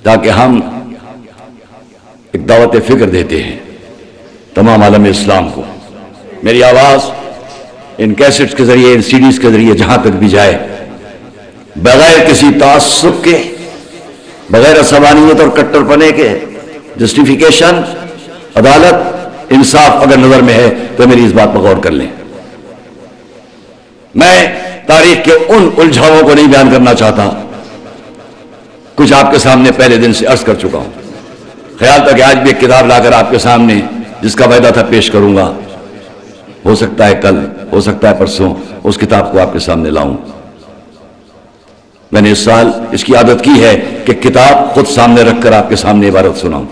تاکہ ہم ایک دعوت فکر دیتے ہیں تمام عالم اسلام کو۔ میری آواز ان کیسٹس کے ذریعے، ان سی ڈیز کے ذریعے جہاں تک بھی جائے، بغیر کسی تعصب کے، بغیر عصبانیت اور کٹر پنے کے، جسٹیفیکیشن، عدالت، انصاف اگر نظر میں ہے تو میری اس بات پر غور کر لیں۔ میں تاریخ کے ان الجھاؤں کو نہیں بیان کرنا چاہتا، کچھ آپ کے سامنے پہلے دن سے عرض کر چکا ہوں۔ خیال تھا کہ آج بھی ایک کتاب لا کر آپ کے سامنے، جس کا وعدہ تھا پیش کروں گا، ہو سکتا ہے کل، ہو سکتا ہے پرسوں اس کتاب کو آپ کے سامنے لاؤں۔ میں نے اس سال اس کی عادت کی ہے کہ کتاب خود سامنے رکھ کر آپ کے سامنے عبارت سناؤں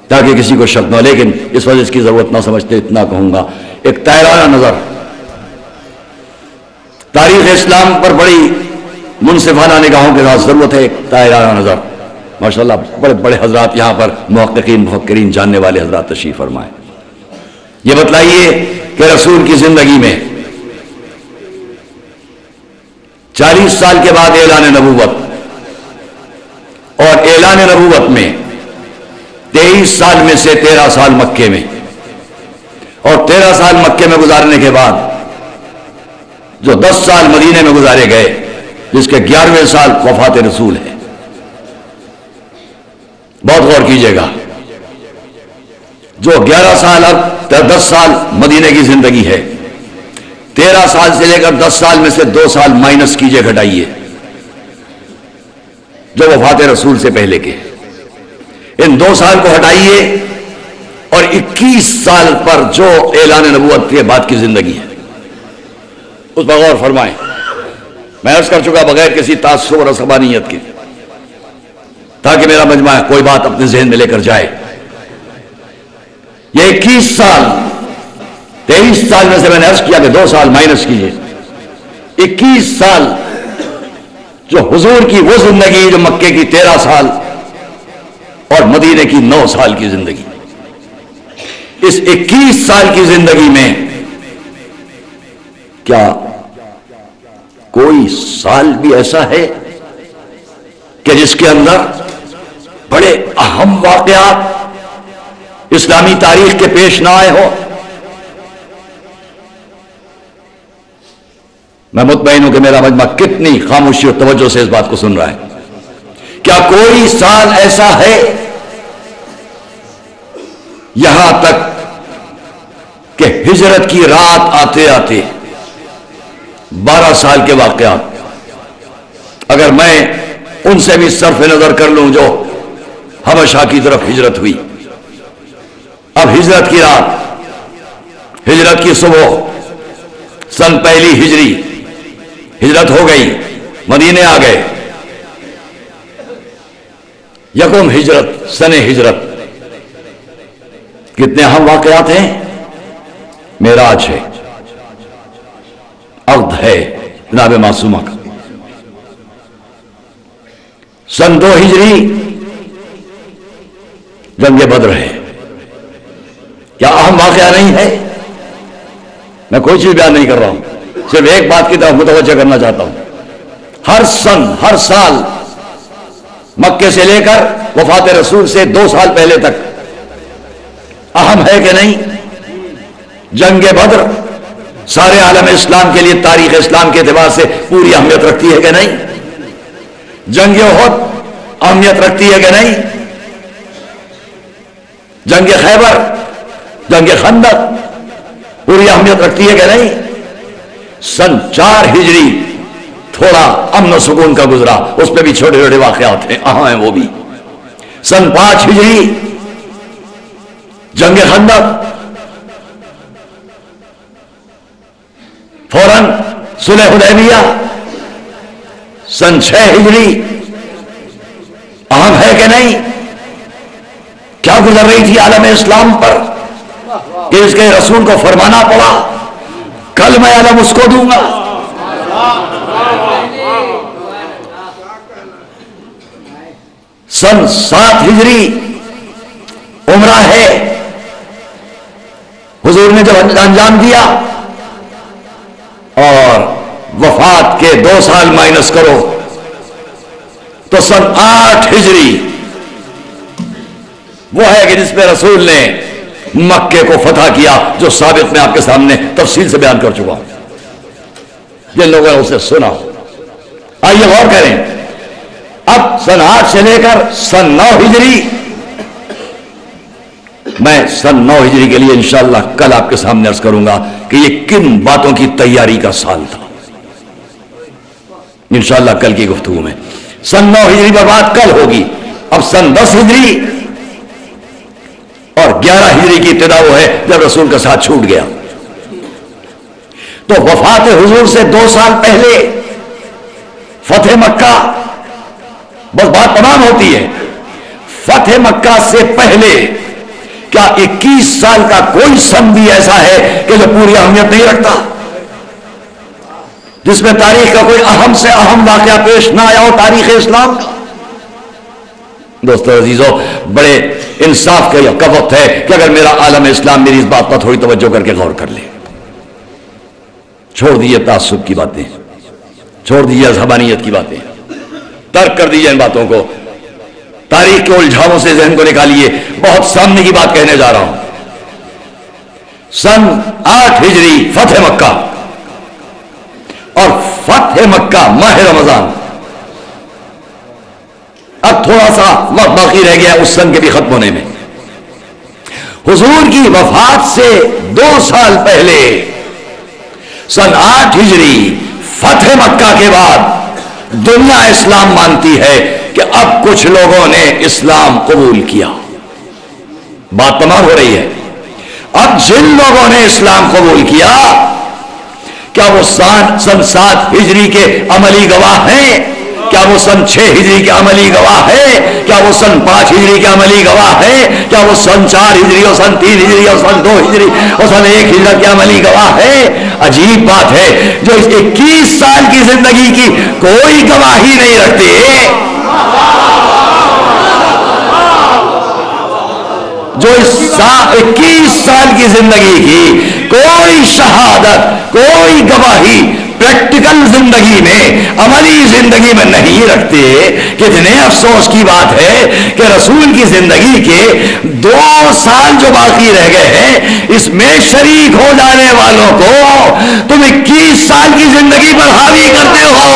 تاکہ کسی کو شک نہ ہو، لیکن اس وجہ اس کی ضرورت نہ سمجھتے اتنا کہوں گا، ایک طائرانہ نظر تاریخ اسلام پر بڑی منصفانہ نگاہوں کے ساتھ ضرورت ہے، ایک طائرانہ نظر۔ ماشاءاللہ بڑے بڑے حضرات یہاں پر محققین، مفکرین، جاننے والے حضرات تشریف فرمائیں۔ یہ بتلائیے کہ رسول کی زندگی میں 40 سال کے بعد اعلان نبوت، اور اعلان نبوت میں 23 سال میں سے 13 سال مکے میں، اور 13 سال مکے میں گزارنے کے بعد جو 10 سال مدینے میں گزارے گئے، جس کے 11ویں سال وفات رسول ہے۔ بہت غور کیجئے گا، جو 11 سال اب 10 سال مدینے کی زندگی ہے، 13 سال سے لے کر 10 سال میں سے 2 سال مائنس کیجئے، گھٹائیے، جو وفات رسول سے پہلے کے، ان 2 سال کو ہٹائیے اور 21 سال پر جو اعلان نبوت کے بعد کی زندگی ہے اس پر غور فرمائیں۔ میں عرض کر چکا بغیر کسی تعصب اور عصبانیت کے، تاکہ میرا مجمع کوئی بات اپنے ذہن میں لے کر جائے۔ یہ 21 سال، 23 سال میں سے میں نے عرض کیا کہ 2 سال مائنس کیجئے، 21 سال جو حضور کی وہ زندگی جو مکے کی 13 سال اور مدینے کی 9 سال کی زندگی، اس 21 سال کی زندگی میں کیا کوئی سال بھی ایسا ہے کہ جس کے اندر بڑے اہم واقعات اسلامی تاریخ کے پیش نہ آئے ہو؟ میں مطمئن ہوں کہ میرا مجمع کتنی خاموشی اور توجہ سے اس بات کو سن رہا ہے۔ کیا کوئی سال ایسا ہے یہاں تک کہ ہجرت کی رات آتے آتے 12 سال کے واقعات اگر میں ان سے بھی صرف نظر کر لوں جو حبشہ کی طرف ہجرت ہوئی، اب ہجرت کی رات، ہجرت کی صبح، سن 1 ہجری ہجرت ہو گئی، مدینے آ گئے، یکم ہجرت، سن ہجرت، کتنے اہم واقعات ہیں؟ معراج ہے، عقد ہے جناب معصومہ کا، سن 2 ہجری جنگ بدر ہے۔ کیا اہم واقعہ نہیں ہے؟ میں کوئی چیز بیان نہیں کر رہا ہوں، صرف ایک بات کی طرف متوجہ کرنا چاہتا ہوں۔ ہر سن، ہر سال مکے سے لے کر وفات رسول سے 2 سال پہلے تک اہم ہے کہ نہیں؟ جنگ بدر سارے عالم اسلام کے لیے تاریخ اسلام کے اعتبار سے پوری اہمیت رکھتی ہے کہ نہیں؟ جنگ احد اہمیت رکھتی ہے کہ نہیں؟ جنگ خیبر، جنگ خندق پوری اہمیت رکھتی ہے کہ نہیں؟ سن 4 ہجری تھوڑا امن و سکون کا گزرا، اس پہ بھی چھوٹے چھوٹے واقعات ہیں، اہم ہیں وہ بھی۔ سن 5 ہجری جنگ خندق، فوراً صلح حدیبیہ سن 6 ہجری، اہم ہے کہ نہیں؟ کیا گزر رہی تھی عالم اسلام پر کہ اس کے رسول کو فرمانا پڑا کل میں علم اس کو دوں گا۔ سن 7 ہجری عمرہ ہے، حضور نے جب انجام دیا اور وفات کے 2 سال مائنس کرو تو سن 8 ہجری وہ ہے کہ جس پہ رسول نے مکے کو فتح کیا، جو ثابت میں آپ کے سامنے تفصیل سے بیان کر چکا ہوں، جن لوگوں نے اسے سنا۔ آئیے غور کریں، اب سن 8 سے لے کر سن 9 ہجری، میں سن 9 ہجری کے لیے انشاءاللہ کل آپ کے سامنے عرض کروں گا کہ یہ کن باتوں کی تیاری کا سال تھا، انشاءاللہ کل کی گفتگو میں۔ سن 9 ہجری پر بات کل ہوگی۔ اب سن 10 ہجری اور 11 ہجری کی ابتدا وہ ہے جب رسول کا ساتھ چھوٹ گیا، تو وفات حضور سے 2 سال پہلے فتح مکہ، بس بات تمام ہوتی ہے۔ فتح مکہ سے پہلے کیا 21 سال کا کوئی سن بھی ایسا ہے کہ جو پوری اہمیت نہیں رکھتا، جس میں تاریخ کا کوئی اہم سے اہم واقعہ پیش نہ آیا ہو تاریخ اسلام کا؟ دوستو عزیزو، بڑے انصاف کا وقت ہے کہ اگر میرا عالم اسلام میری اس بات پر تھوڑی توجہ کر کے غور کر لے۔ چھوڑ دیجیے تعصب کی باتیں، چھوڑ دیجیے زبانیت کی باتیں، ترک کر دیجیے ان باتوں کو، تاریخ کے الجھاؤں سے ذہن کو نکالیے۔ بہت سامنے کی بات کہنے جا رہا ہوں۔ سن 8 ہجری فتح مکہ، اور فتح مکہ ماہ رمضان، اب تھوڑا سا وقت باقی رہ گیا اس سن کے بھی ختم ہونے میں۔ حضور کی وفات سے 2 سال پہلے سن 8 ہجری فتح مکہ کے بعد دنیا اسلام مانتی ہے کہ اب کچھ لوگوں نے اسلام قبول کیا۔ بات تمام ہو رہی ہے۔ اب جن لوگوں نے اسلام قبول کیا، کیا وہ سن 7 ہجری کے عملی گواہ ہیں؟ کیا وہ سن 6 ہجری کے عملی گواہ ہے؟ کیا وہ سن 5 ہجری کے عملی گواہ ہے؟ کیا وہ سن 4 ہجری اور سن 3 ہجری اور سن 2 ہجری اور سن 1 ہجری کے عملی گواہ ہے؟ عجیب بات ہے، جو اس 21 سال کی زندگی کی کوئی گواہی نہیں رکھتے، جو اس 21 سال کی زندگی کی کوئی شہادت، کوئی گواہی پریکٹیکل زندگی میں، عملی زندگی میں نہیں رکھتے۔ کتنے افسوس کی بات ہے کہ رسول کی زندگی کے 2 سال جو باقی رہ گئے ہیں، اس میں شریک ہو جانے والوں کو تم 21 سال کی زندگی پر حاوی کرتے ہو۔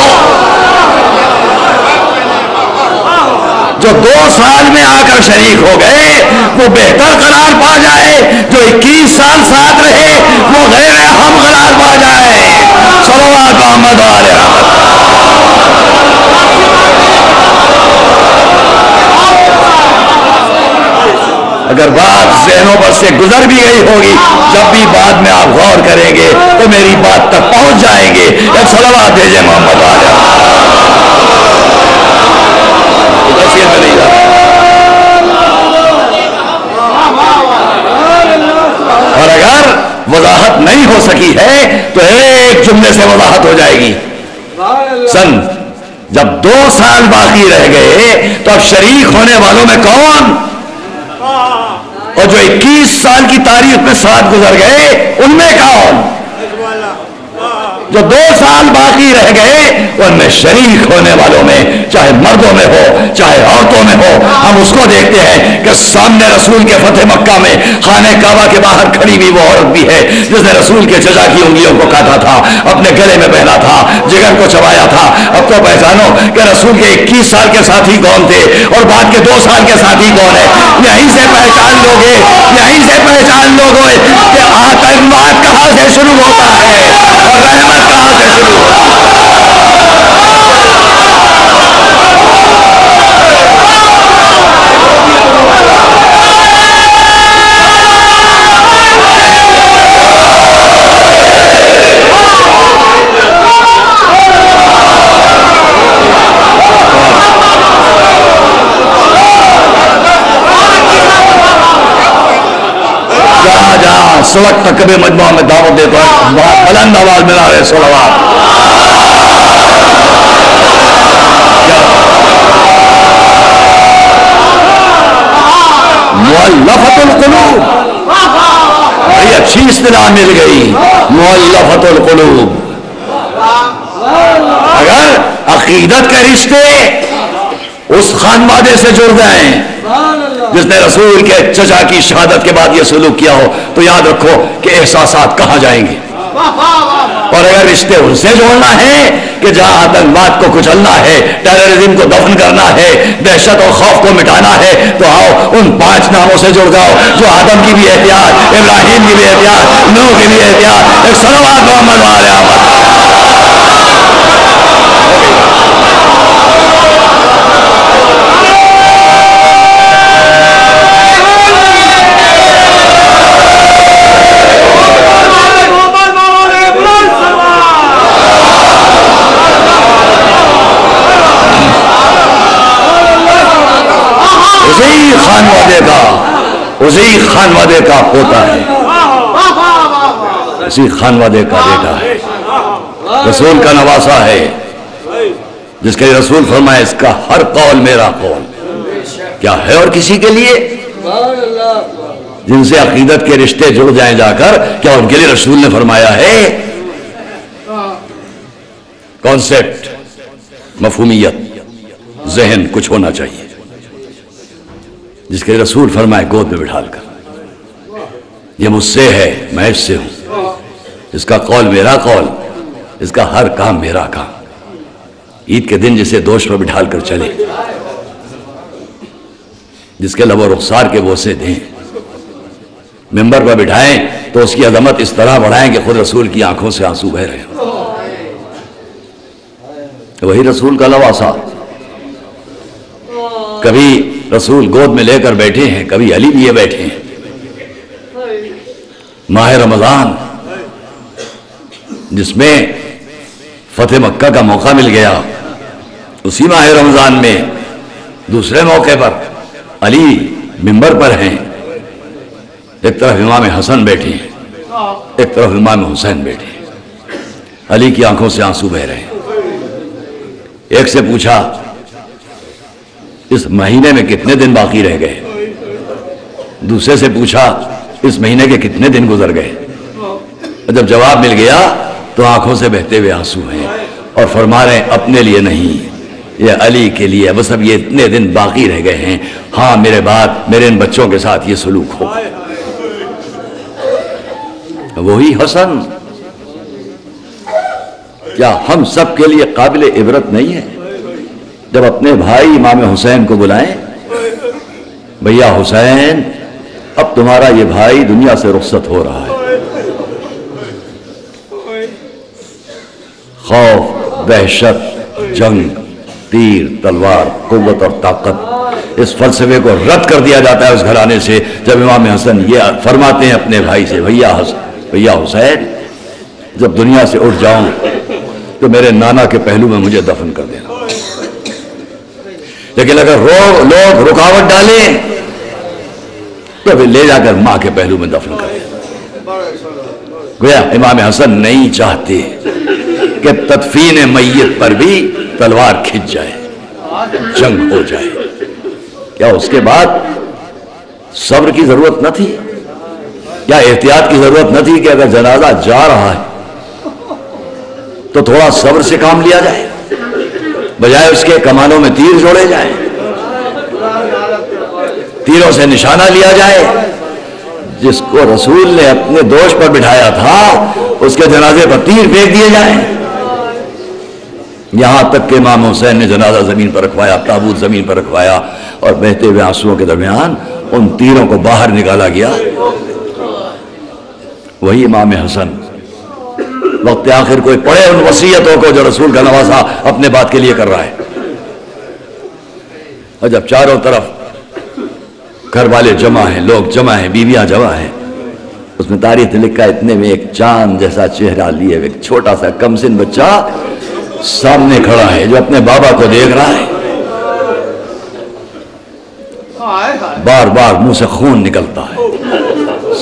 جو 2 سال میں آ کر شریک ہو گئے وہ بہتر قرار پا جائے، جو 21 سال ساتھ رہے وہ غیر اہم قرار پا جائے۔ صلوات محمد علیہ۔ اگر بات ذہنوں پر سے گزر بھی گئی ہوگی، جب بھی بعد میں آپ غور کریں گے تو میری بات تک پہنچ جائیں گے۔ ایک صلوات بھیجیں محمد علیہ۔ اور اگر وضاحت نہیں ہو سکی ہے تو ایک جملے سے وضاحت ہو جائے گی۔ جب 2 سال باقی رہ گئے تو اب شریک ہونے والوں میں کون؟ اور جو 21 سال کی تاریخ میں ساتھ گزر گئے ان میں کون؟ جو 2 سال باقی رہ گئے ان میں شریک ہونے والوں میں، چاہے مردوں میں ہو چاہے عورتوں میں ہو، ہم اس کو دیکھتے ہیں کہ سامنے رسول کے فتح مکہ میں خانہ کعبہ کے باہر کھڑی ہوئی وہ عورت بھی ہے جس نے رسول کے چچا کی انگلیوں کو کاٹا تھا، اپنے گلے میں پہنا تھا، جگر کو چبایا تھا۔ اب تو پہچانو کہ رسول کے 21 سال کے ساتھی کون تھے اور بعد کے 2 سال کے ساتھی کون ہے۔ یہیں سے پہچان لوگے، یہیں سے پہچان لوگے کہ آتنکواد کہاں سے شروع ہوتا ہے اور رحمت کہاں سے شروع ہوتا ہے۔ اس وقت تک کبھی مجموعہ میں دعوت دیتا ہے بہت بلند آواز میں نعرہ صلوات. مؤلفۃ القلوب، بڑی اچھی اصطلاح مل گئی، مؤلفۃ القلوب. اگر عقیدت کے رشتے اس خانوادے سے جڑ جائیں جس نے رسول کے چچا کی شہادت کے بعد یہ سلوک کیا ہو، تو یاد رکھو کہ احساسات کہاں جائیں گے. اور اگر رشتے ان سے جوڑنا ہے کہ جہاں آتنکواد کو کچلنا ہے، ٹیررزم کو دفن کرنا ہے، دہشت اور خوف کو مٹانا ہے، تو آؤ ان 5 ناموں سے جڑ جاؤ جو آدم کی بھی احتیاط، ابراہیم کی بھی احتیاط، نوح کی بھی احتیاط. ایک صلوات محمد وعلی محمد. اسی خانوادے کا پوتا ہے، اسی خانوادے کا بیٹا ہے، رسول کا نواسا ہے، جس کے رسول فرمائے اس کا ہر قول میرا قول. کیا ہے اور کسی کے لیے جن سے عقیدت کے رشتے جڑ جائیں جا کر، کیا ان کے لیے رسول نے فرمایا ہے کانسیپٹ، مفہومیت، ذہن کچھ ہونا چاہیے، جس کے رسول فرمائے گود میں بٹھا کر یہ مجھ سے ہے، میں اس سے ہوں، اس کا قول میرا قول، اس کا ہر کام میرا کام. عید کے دن جسے دوش پر بٹھا کر چلے، جس کے لب و رخسار کے بوسے دیں، ممبر پر بٹھائیں تو اس کی عظمت اس طرح بڑھائیں کہ خود رسول کی آنکھوں سے آنسو بہہ رہے ہیں. وہی رسول کا لواسا. کبھی رسول گود میں لے کر بیٹھے ہیں، کبھی علی لیے بیٹھے ہیں. ماہ رمضان جس میں فتح مکہ کا موقع مل گیا، اسی ماہ رمضان میں دوسرے موقع پر علی منبر پر ہیں، ایک طرف امام حسن بیٹھے ہیں، ایک طرف امام حسین بیٹھے ہیں. علی کی آنکھوں سے آنسو بہ رہے ہیں. ایک سے پوچھا اس مہینے میں کتنے دن باقی رہ گئے، دوسرے سے پوچھا اس مہینے کے کتنے دن گزر گئے. جب جواب مل گیا تو آنکھوں سے بہتے ہوئے آنسو ہیں اور فرما رہے ہیں اپنے لیے نہیں، یہ علی کے لیے، بس اب یہ اتنے دن باقی رہ گئے ہیں، ہاں میرے بعد میرے ان بچوں کے ساتھ یہ سلوک ہو. وہی حسن کیا ہم سب کے لیے قابل عبرت نہیں ہے جب اپنے بھائی امام حسین کو بلائیں، بھیا حسین اب تمہارا یہ بھائی دنیا سے رخصت ہو رہا ہے. خوف، دہشت، جنگ، تیر، تلوار، قوت اور طاقت، اس فلسفے کو رد کر دیا جاتا ہے اس گھرانے سے جب امام حسن یہ فرماتے ہیں اپنے بھائی سے، بھیا حسین جب دنیا سے اٹھ جاؤں تو میرے نانا کے پہلو میں مجھے دفن کر دینا، لیکن اگر لوگ رکاوٹ ڈالیں تو پھر لے جا کر ماں کے پہلو میں دفن کر دینا. گویا امام حسن نہیں چاہتے کہ تدفین میت پر بھی تلوار کھنچ جائے، جنگ ہو جائے. کیا اس کے بعد صبر کی ضرورت نہ تھی؟ کیا احتیاط کی ضرورت نہ تھی کہ اگر جنازہ جا رہا ہے تو تھوڑا صبر سے کام لیا جائے، بجائے اس کے کمانوں میں تیر جوڑے جائیں، تیروں سے نشانہ لیا جائے؟ جس کو رسول نے اپنے دوش پر بٹھایا تھا اس کے جنازے پر تیر پھینک دیے جائیں. یہاں تک کہ امام حسین نے جنازہ زمین پر رکھوایا، تابوت زمین پر رکھوایا، اور بہتے ہوئے آنسوؤں کے درمیان ان تیروں کو باہر نکالا گیا. وہی امام حسن وقت آخر کوئی پڑھے ان وصیتوں کو جو رسول کا نواسا اپنے بات کے لیے کر رہا ہے. اور جب چاروں طرف گھر والے جمع ہیں، لوگ جمع ہیں، بیویاں جمع ہیں، اس میں تاریخ لکھا ہے اتنے میں ایک چاند جیسا چہرہ لیے ایک چھوٹا سا کمسن بچہ سامنے کھڑا ہے جو اپنے بابا کو دیکھ رہا ہے. بار بار منہ سے خون نکلتا ہے،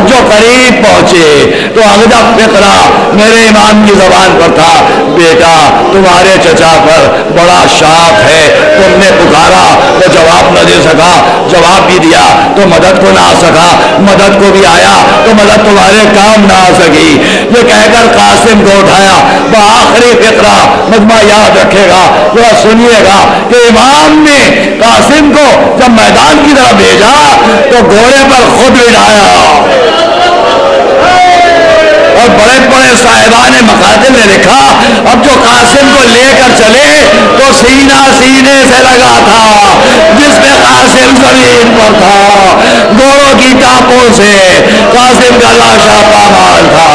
اب جو قریب پہنچے تو اغدب فقرہ میرے امام کی زبان پر تھا، بیٹا تمہارے چچا پر بڑا شاق ہے، تم نے پکارا تو جواب نہ دے سکا، جواب بھی دیا تو مدد کو نہ آ سکا، مدد کو بھی آیا تو مدد تمہارے کام نہ آ سکی۔ یہ کہہ کر قاسم کو اٹھایا، بآخری فقرہ مجمع یاد رکھے گا، ذرا سنیے گا کہ امام نے قاسم کو جب میدان کی طرف بھیجا تو گھوڑے پر خود بٹھایا، اور بڑے بڑے صاحبان مقاتل نے لکھا اب جو قاسم کو لے کر چلے تو سینہ سینے سے لگا تھا، جس میں قاسم زمین پر تھا، گھوڑوں کی ٹاپوں سے قاسم کا لاشا پامال تھا۔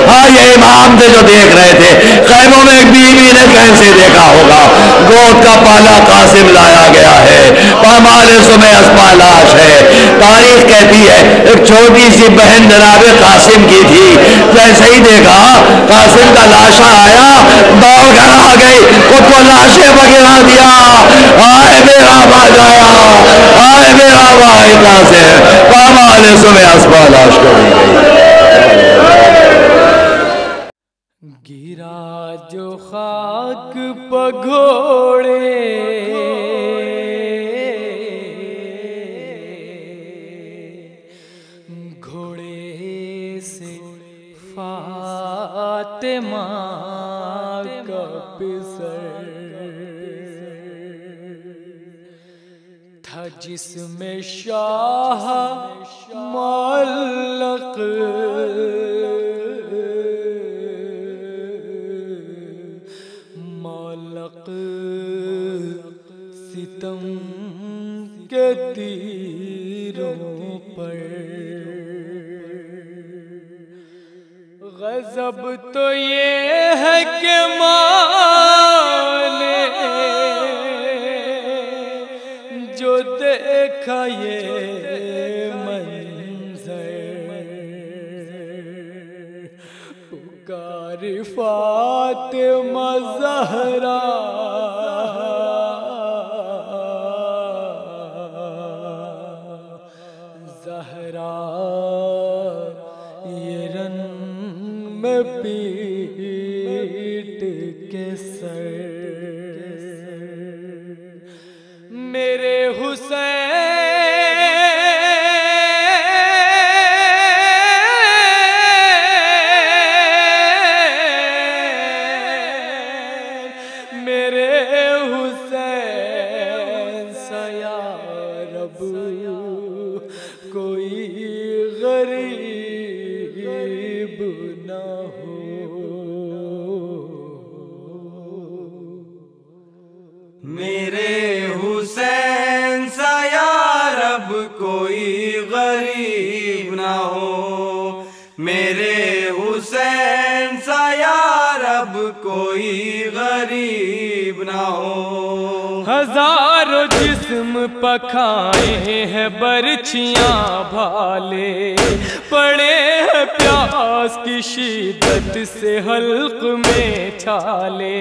ہاں یہ امام تھے جو دیکھ رہے تھے، خیموں میں ایک بیوی نے کیسے دیکھا ہوگا، گود کا پالا قاسم لایا گیا ہے، پامال سمے اسپا لاش ہے۔ تاریخ کہتی ہے ایک چھوٹی سی بہن جناب قاسم کی تھی، جیسے ہی دیکھا قاسم کا لاشا آیا دوڑ کر آ گئی، خود کو لاشے پر گرا دیا، آئے میرا باج آیا، آئے میرا بھائی قاسم، پامال سمے اسپا لاش کر دی گئی۔ گرا جو خاک پہ گھوڑے گھوڑے سے فاطمہ کا پسر تھا جس میں شاہ معلق، ستم کے تیروں پر غضب تو یہ ہے کہ ماں نے جو دیکھا یہ منظر پکار فاطمہ زہرا یہ رن میں پیٹ کے سر میرے حسین میرے حسین سا یا رب کوئی غریب نہ ہو، میرے حسین سا یا رب کوئی غریب نہ ہو، میرے حسین سا یا رب کوئی غریب نہ ہو۔ ہزاروں جسم پکھائے ہیں برچیاں بھالے، پڑے ہیں پیاس کی شدت سے حلق میں چھالے،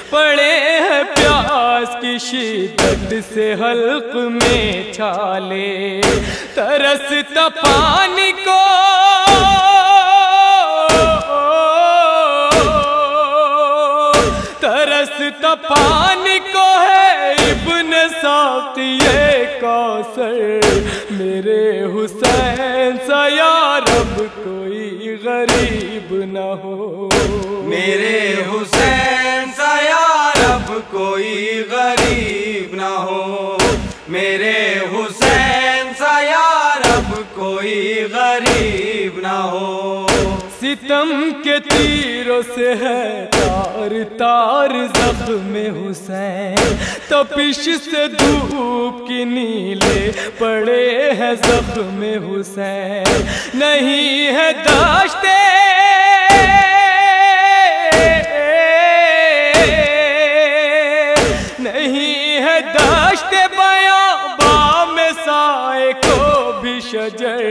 پڑے ہیں پیاس کی شدت سے حلق میں چھالے، ترستا پانی کو ترستا پانی کو ہے ابن ساقی کوثر، میرے حسین سا یا رب کوئی غریب نہ ہو، میرے حسین سا یا رب کوئی غریب نہ ہو، میرے حسین سا یا رب کوئی غریب نہ ہو۔ ستم کے تیروں سے ہے تار تار زخم حسین، تپش سے دھوپ کی نیلے پڑے ہیں زخم حسین، نہیں ہے داشتے نہیں ہے داشتے بیاں بام سائے کو بھی شجر،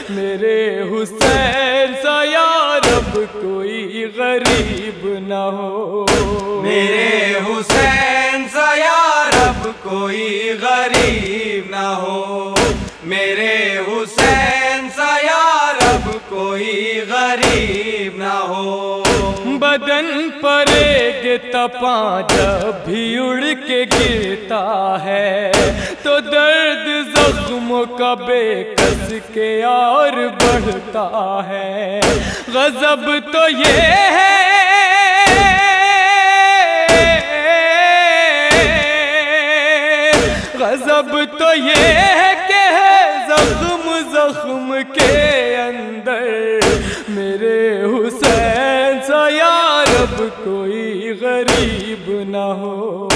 میرے حسین سا یا رب کوئی غریب نہ ہو، میرے حسین سا یا رب کوئی غریب نہ ہو، میرے حسین سا یا کوئی غریب نہ ہو۔ بدن پر ایک تپاں جب بھی اڑ کے گرتا ہے تو درد زخموں کا بے کس کے اور بڑھتا ہے۔ غضب تو یہ ہے غضب تو یہ ہے کہ ہے زخم زخم کے اندر، میرے حسین سا یا رب کوئی غریب نہ ہو۔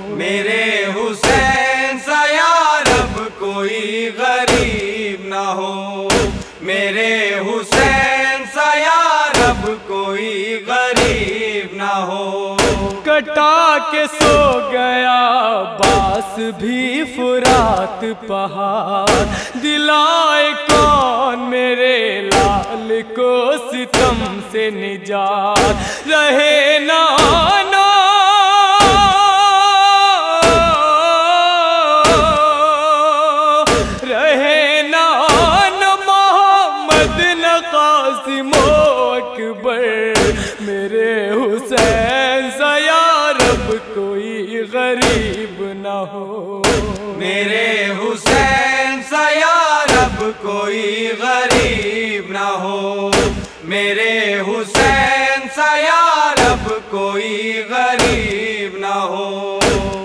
میرے حسین سا یا رب کوئی غریب نہ ہو۔ میرے حسین سا یا رب کوئی غریب نہ ہو۔ کٹا کے سو گیا باس بھی فرات پہاڑ، دلائے کون میرے لال کو ستم سے نجات، رہے نہ آنا رہے نہ آنا محمد نہ قاسم و اکبر، میرے حسین سا یا رب کوئی غریب نہ ہو۔ میرے حسین سا یا رب کوئی غریب نہ ہو۔ میرے حسین سا یا رب کوئی غریب نہ ہو۔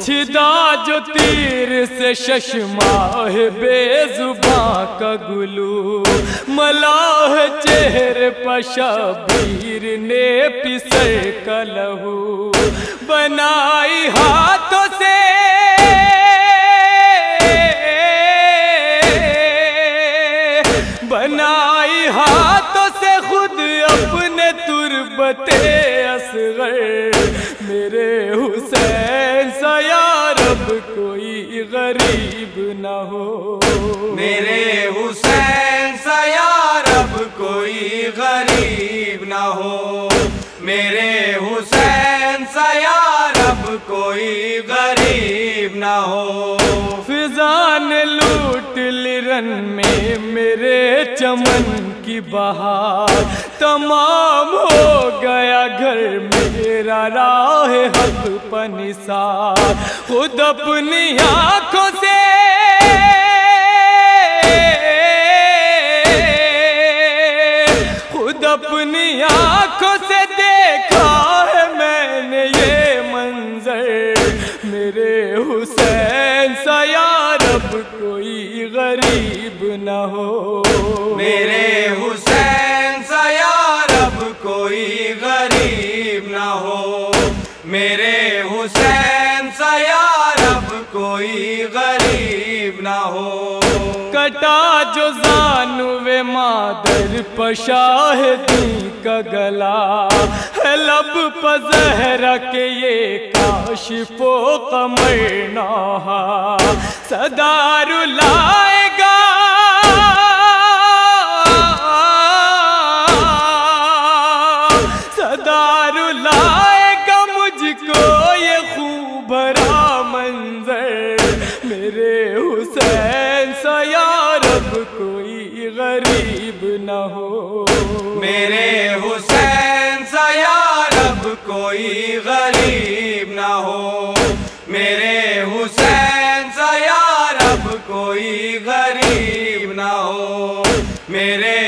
چھدا جو تیر سے ششماہ بے زباں کا گلو، ملاح چہرے پر شبیر نے پسر کا لہو، بنائی ہاتھوں سے بنائی ہاتھوں سے خود اپنے تربت اصغر، میرے حسین سا یا رب کوئی غریب نہ ہو۔ میرے حسین سا یا رب کوئی غریب نہ ہو۔ میرے حسین سا یا رب کوئی غریب نہ ہو۔ فضا نے لوٹ لی رن میں میرے چمن کی بہار، تمام ہو گیا گھر میرا راہ حق پر نثار، خود اپنی آنکھوں سے خود اپنی آنکھوں سے دیکھا ہے میں نے یہ منظر، میرے حسین سا یا رب کوئی غریب نہ ہو۔ میرے حسین سا یا رب کوئی غریب نہ ہو۔ میرے حسین سا یا رب کوئی غریب نہ ہو۔ کٹا جو زانوے مادر پر شاہدی کا گلا، ہے لب پر زہرا کہ یہ کاشف و قمر نوحہ، صدار لائے گا صدار لائے گا مجھ کو یہ خوب بھرا منظر، میرے حسین سا یا رب کوئی غریب نہ ہو۔ میرے حسین سا یا رب کوئی غریب نہ ہو۔ میرے حسین سا یا رب کوئی غریب نہ ہو۔ میرے